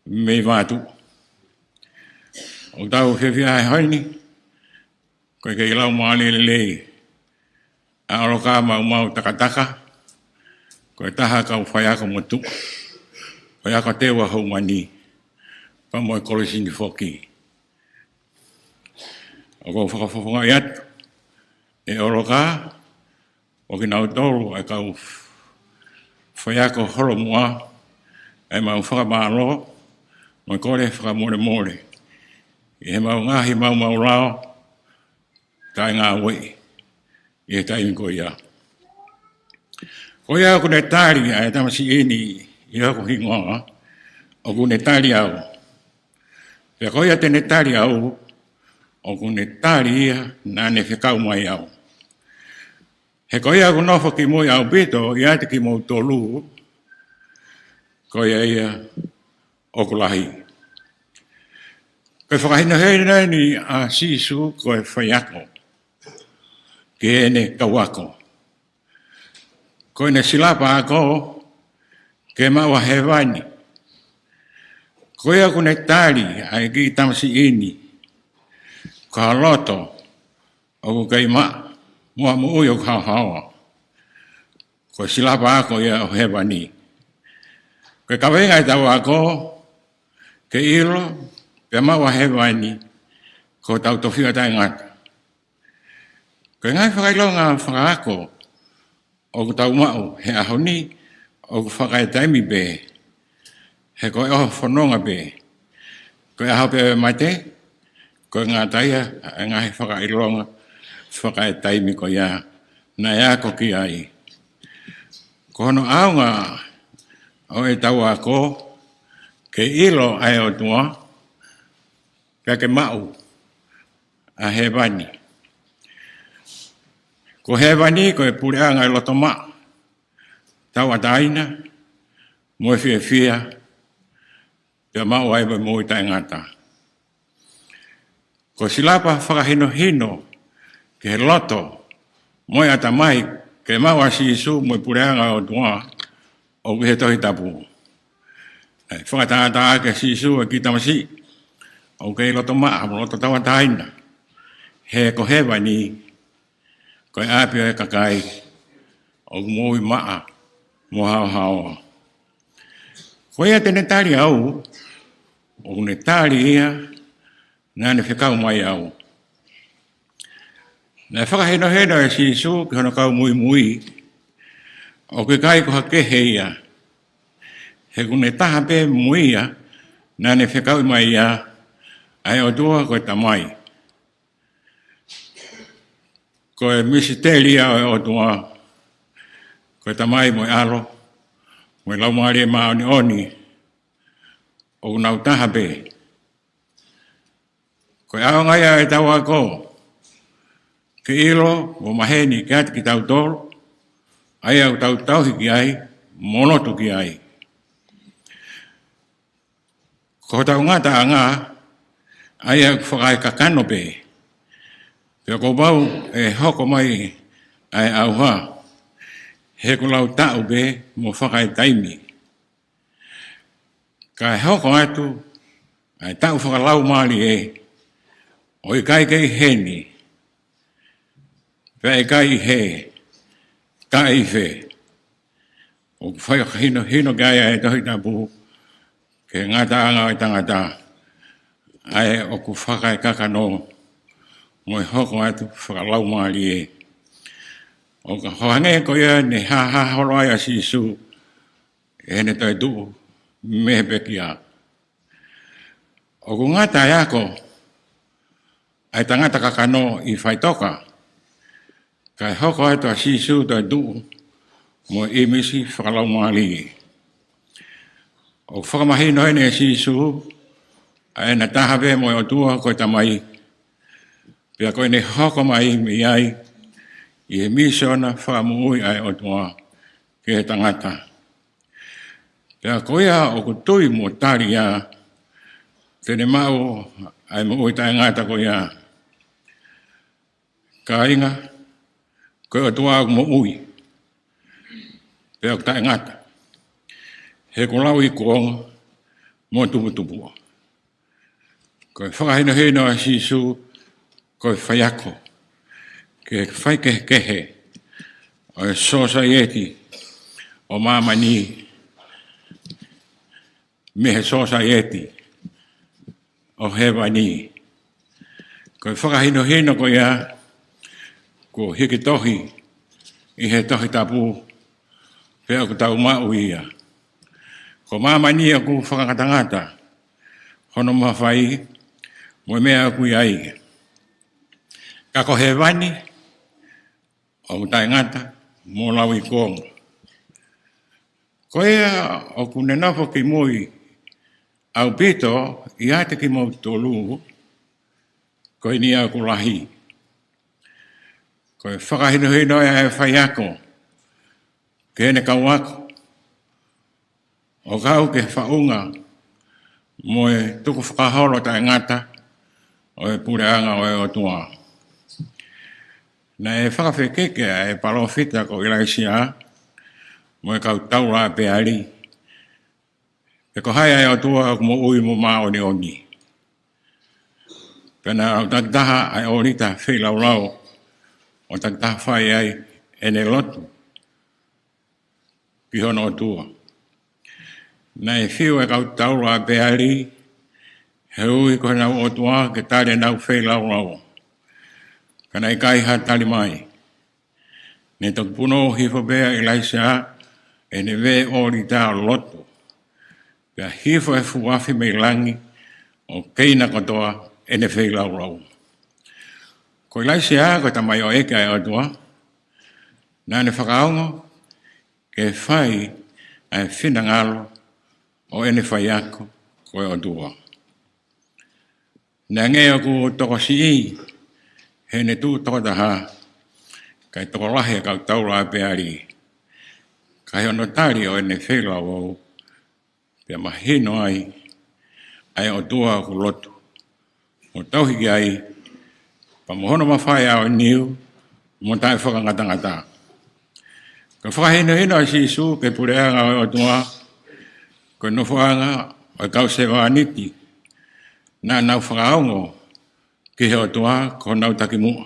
Me vatu. O tau whiwhia hai haini. Koe kei lau maali lelei. A aloka mau takataka. Koe taha kau whaiako motu. Whaiako tewa Houma ni. Pamoe kolisi ni FOKI. O kou whakafofonga i atu. E oroka. O ki nau tolu e kau whaiako horomua. E mau whakamalo. Moi kore whakamore. I he mau ngahi mau rao. Tai ngā wei. I he taimi ko ia. Ko ia ko ne tāri ai tamasi ini. I ako hingoa. O ku ne tāri au. Pea ko ia te ne tāri au. O ku ne tāri ia nā ne whekau mai au. He ko ia ku nofo ki mui au pito. I ate ki mou tolu. Ko ia o ku LAHI. Koe whakahina hei ni a sisu koe whaiako. Ke ene kauako. Koe ne silapa ako. Ke maua he wani. Koe aku ne tari ai ki tamasi ini. Ka loto. O kei mua mui o hawa. Koe silapa ako ia o he wani. Koe kawenga i tau ako. Ke ilo. Pea maua he wani. Ko tau tofia tai ngata. Koe ngai whakailonga whakaako. O ku Atuamu'a he aho ni. O ku whakaetaimi be. He koe oho whanonga be. Koe aho pe mate. Koe ngā taia. Ngai whakailonga. Whakaetaimi ko ia. Na ia ko ki ai. Ko hono aunga. O e tau ako. Ke ilo ai o tua. Pea ke mau. A he wani. Ko he wani ko e pureanga i Lotoloto tau ataina. Moe fia. Pea mau ai wa moi tai ngata. Ko silapa whakahino. Ke he loto. Moe atamai. Ke mau asi isu moe pureanga o tua. o ke tohi tapu. Whakataha ke sisu e ki tamasi. O ke Lotoma'a, loto tawataina. He ko hewa ni, ko e apio e kakai, o mui maa, mo hao hao. Ko ia tene tari au, o ne tari ia, nane whekau mai au. Na whakaheno heno e sisu, ki hono kau mui mui, o ke kai ko hakehe ia. He kune taha pe mui ia, nane whekau mai ia, ai o tua ko e tamai. Ko e misiteri au o tua, ko e tamai mo e alo, mo e laumari e maoni oni, o nau taha pe. Ko e ao ngai a e tau ako, ke ilo, o maheni ke ati ki tau toro, ai au tau tauhiki ai, monotu ki ai. Ko tau ngata a ngā, ai au whakai kakano pe. Pea ko bau e hoko mai ai au ha. He ko lau tau pe mo whakai taimi. Ka e hoko atu, ai tau whakalau maali e. O i kai kei heni. Pea e kai he. Ka e fe. O whai hino gaya e tohi tapu. Ke ngata anga o tangata. Ai o ku whakai kakano. Mo e hoko atu whakalau maali e. O ka hoange ko ia ne ha horoai a sisu. E ne toi tu mehe peki a. O ku ngata e ako. Ai tangata kakano i whaitoka. Ka e hoko atu a sisu toi tu. Mo e misi whakalau maali e. O whakamahino ene e sisu. Ai na tahawe mo e o tua ko e tamai. Pea koe ne hoko mai mi ai, i he misona whaamui ai o tua ke he tangata. Pea koe a o kutui mo tari a, tene mau ai mo ui tai ngata koe a. Ka inga, koe o tua mo ui. Pea o tai ngata. He ko lau i kuonga, mo tupu. Koe whakahino hino a sisu, ko e whaiako, ke whai kehe, o e society, o mamani, mehe society, o hewa ni. Ko e whakahino ko ia, ko hiki tohi, i he tohi tapu, pea ko tau mau ia. Ko mamani a ku whakatangata, hono mawhai, mo mea ku iai. Kako he wani, o mutai ngata, mo lau i konga. Ko ea, o kune nofo ki mui, au pito, i ate ki mo tolu, ko i ni au ku lahi. Ko e whakahino e whaiako, ke ene kauako. O kau ke whaunga, mo e tuku whakaholo tai ngata, o e pureanga o e o tua. Na e whakawhekeke e palofita ko ilaisia, mo e kautaura pe ali. E ko hai ai o tua mo ui mo mao ni oni. Pena au taktaha ai o rita whilau, o taktaha whai ai ene lotu. Ki hono o tua. Na e whiu e kautaura pe ali, he ui ko nau o tua ke tare nau whilau. Kana i kai ha tali mai. Ne tok puno hifo bea i laisa e ne ve o li tā loto. Pea hifo e fuafi mei langi o keina kotoa e ne whei lau. Ko i laisa ko ta mai o eka e o tua. Nā ne whakaongo ke whai a whina ngalo o e ne whai ako ko e o tua. Nā nge o ku toko si i he ne tū Tokataha, kai toko lahi kau taura pe ari. Kai ono tari o ene whela o, pia mahino ai o tua ku lotu. O tauhiki ai, pa mohono mawhai au niu, mo tai whakangatangata. Ka whakahino si isu ke pureanga o tua, ko no whaanga o kau se wāniti, nā nau whakaongo ki he o tua ko nau takimua.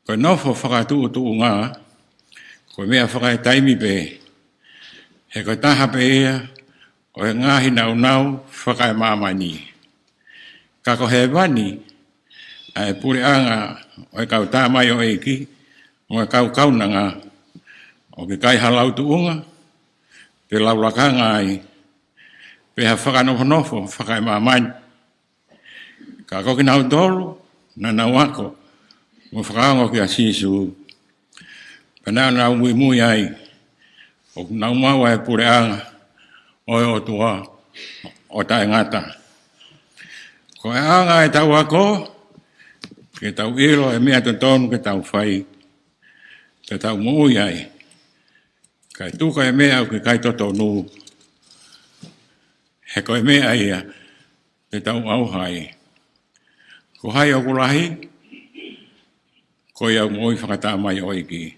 Ko nofo whakatu'utu'unga, ko mea whakaetaimi pe, he ko taha pe ea, o he ngahi nau whakae mamani. Ka ko he wani, ai pureanga o e kau tāmai o eiki, o e kau kaunanga, o ke kai halau tuunga, pe laulakanga ai, pe ha whakanofo, whakae mamani. Ka koki nau tolu, na nau ako, mo whakaongo ki a sisu, pe nau mui ai, o nau maua e pureanga, o e o tua, o tae ngata. Ko e anga e tau ako, ke tau ilo e mea tonu ke tau whai, ke tau mui ai. Kai tuka e mea o ke kai toto nu, he ko e mea ia, ke tau au hai. Ko hai o kulahi, ko iau ngoi whakata mai o iki.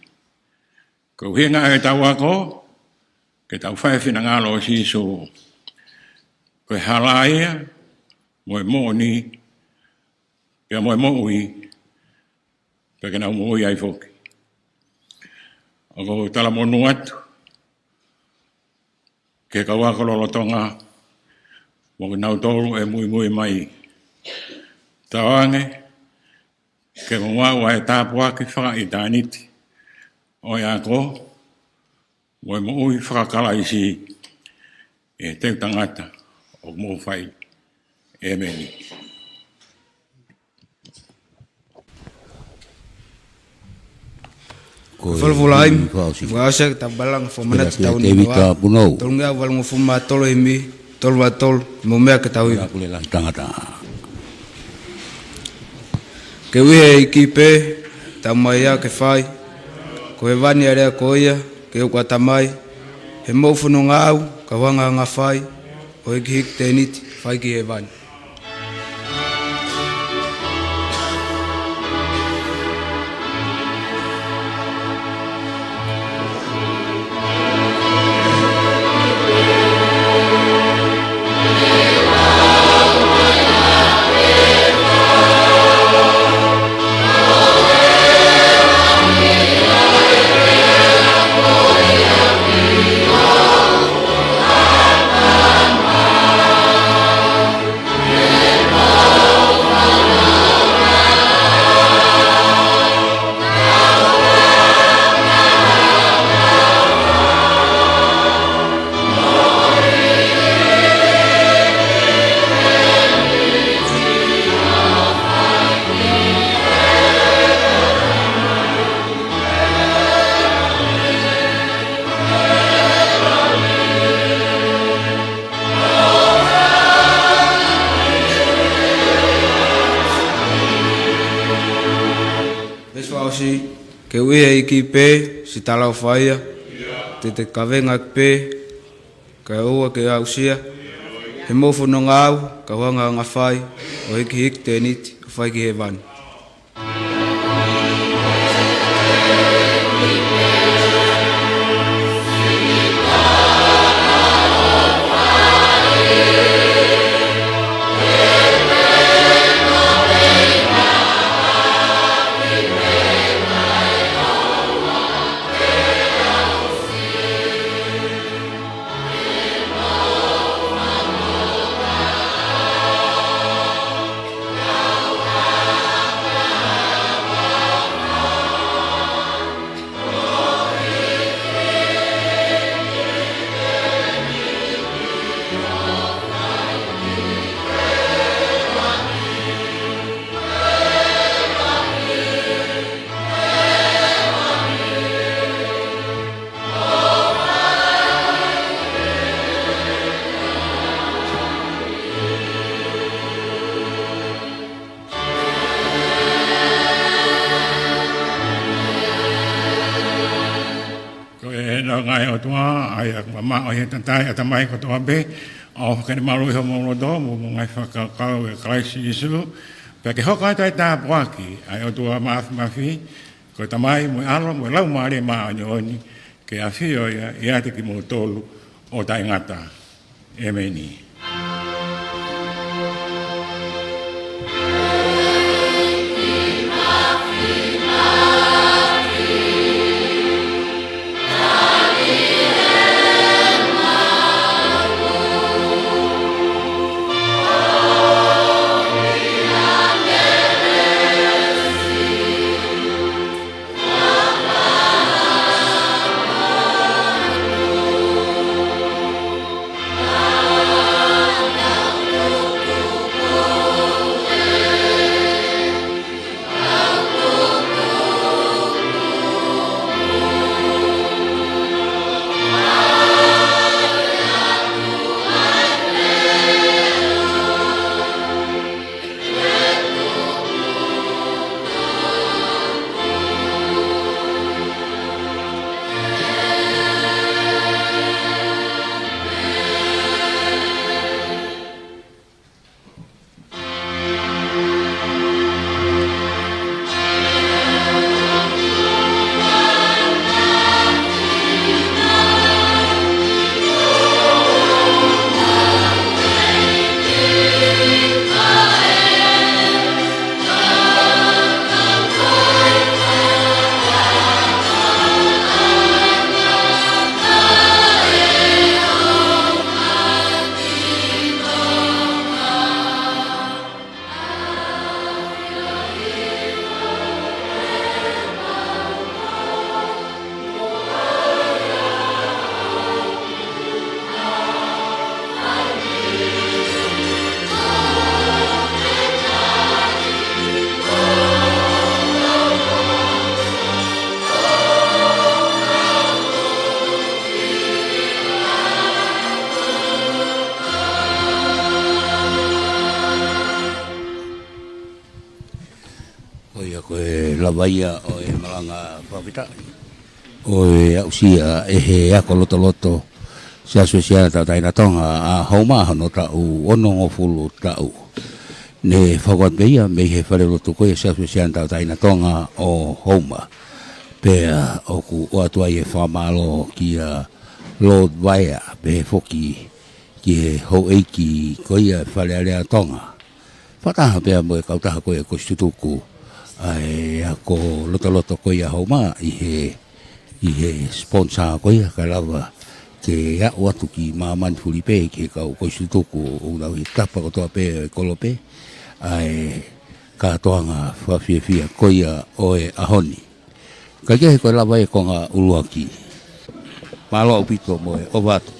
Ko hinga e tau ako, ke tau whai whina ngalo o sisu. Ko e hala ia, mo e mōni, pia mo e mōui, pia ke nau mōui ai foki. O ko tala monu atu, ke kawako lolotonga, mo ke nau tolu e mui mai. Tawange, ke mwawa e tāpuaki whaka i tāniti, o e ako, mo e mōui whakakala isi, e te tangata, o mō whai. Amen. Falfulaim, wasa tabalang fomanat tahun ini. Tolongnya wal ngufuma tolo imi, tol watol, momea ketahui. Kewe ikipe, tamaya kefai, koevani area koia, keukatamai, hemo funungau, kawanga ngafai, oikihik tenit, fai ki evani. Ke uia iki pe, si talau whaia, te kawenga pe, ka ua ke ausia, he mofu no ngau, ka wanga ngā whai, o hiki hik te niti, o whai ki he wani. Ngai o tua, ai mama o he tantai atamai ko toa be, o kene malu ho mo do mo ngai whakakau e kraisi isu, pe ke hoka tai tā puaki, ai o tua mafi, Ko tamai mo alo mo lau mare ma ni ke a fio ia te ki mo tolu o tai ngata e meni. La Vaea o e Malanga Fakafeta'i o e ausia e he ako Lotoloto Siasi Uesiliana tautaina Tonga a Houma no ta'u ono ngofulu ta'u ne whakatbea me he whare loto koe Siasi Uesiliana tautaina Tonga o Houma pea o ku o atua i e FAKAMALO ki a Lord Vaea pe FOKI ki he HOU'EIKI koe whare ALEA Tonga whataha pea mo e KAUTAHA koe ko TUTUKU ai ako Lotoloto koe a Houma i he sponsor koe ka lava ke a watu ki maman Filipe ke kau ko TUTUKU o nau i tapa ko toa pe kolope ai KATOANGA whawhiawhia koe o e ahoni ka ke he koe lava e konga uluaki malo upito mo e o watu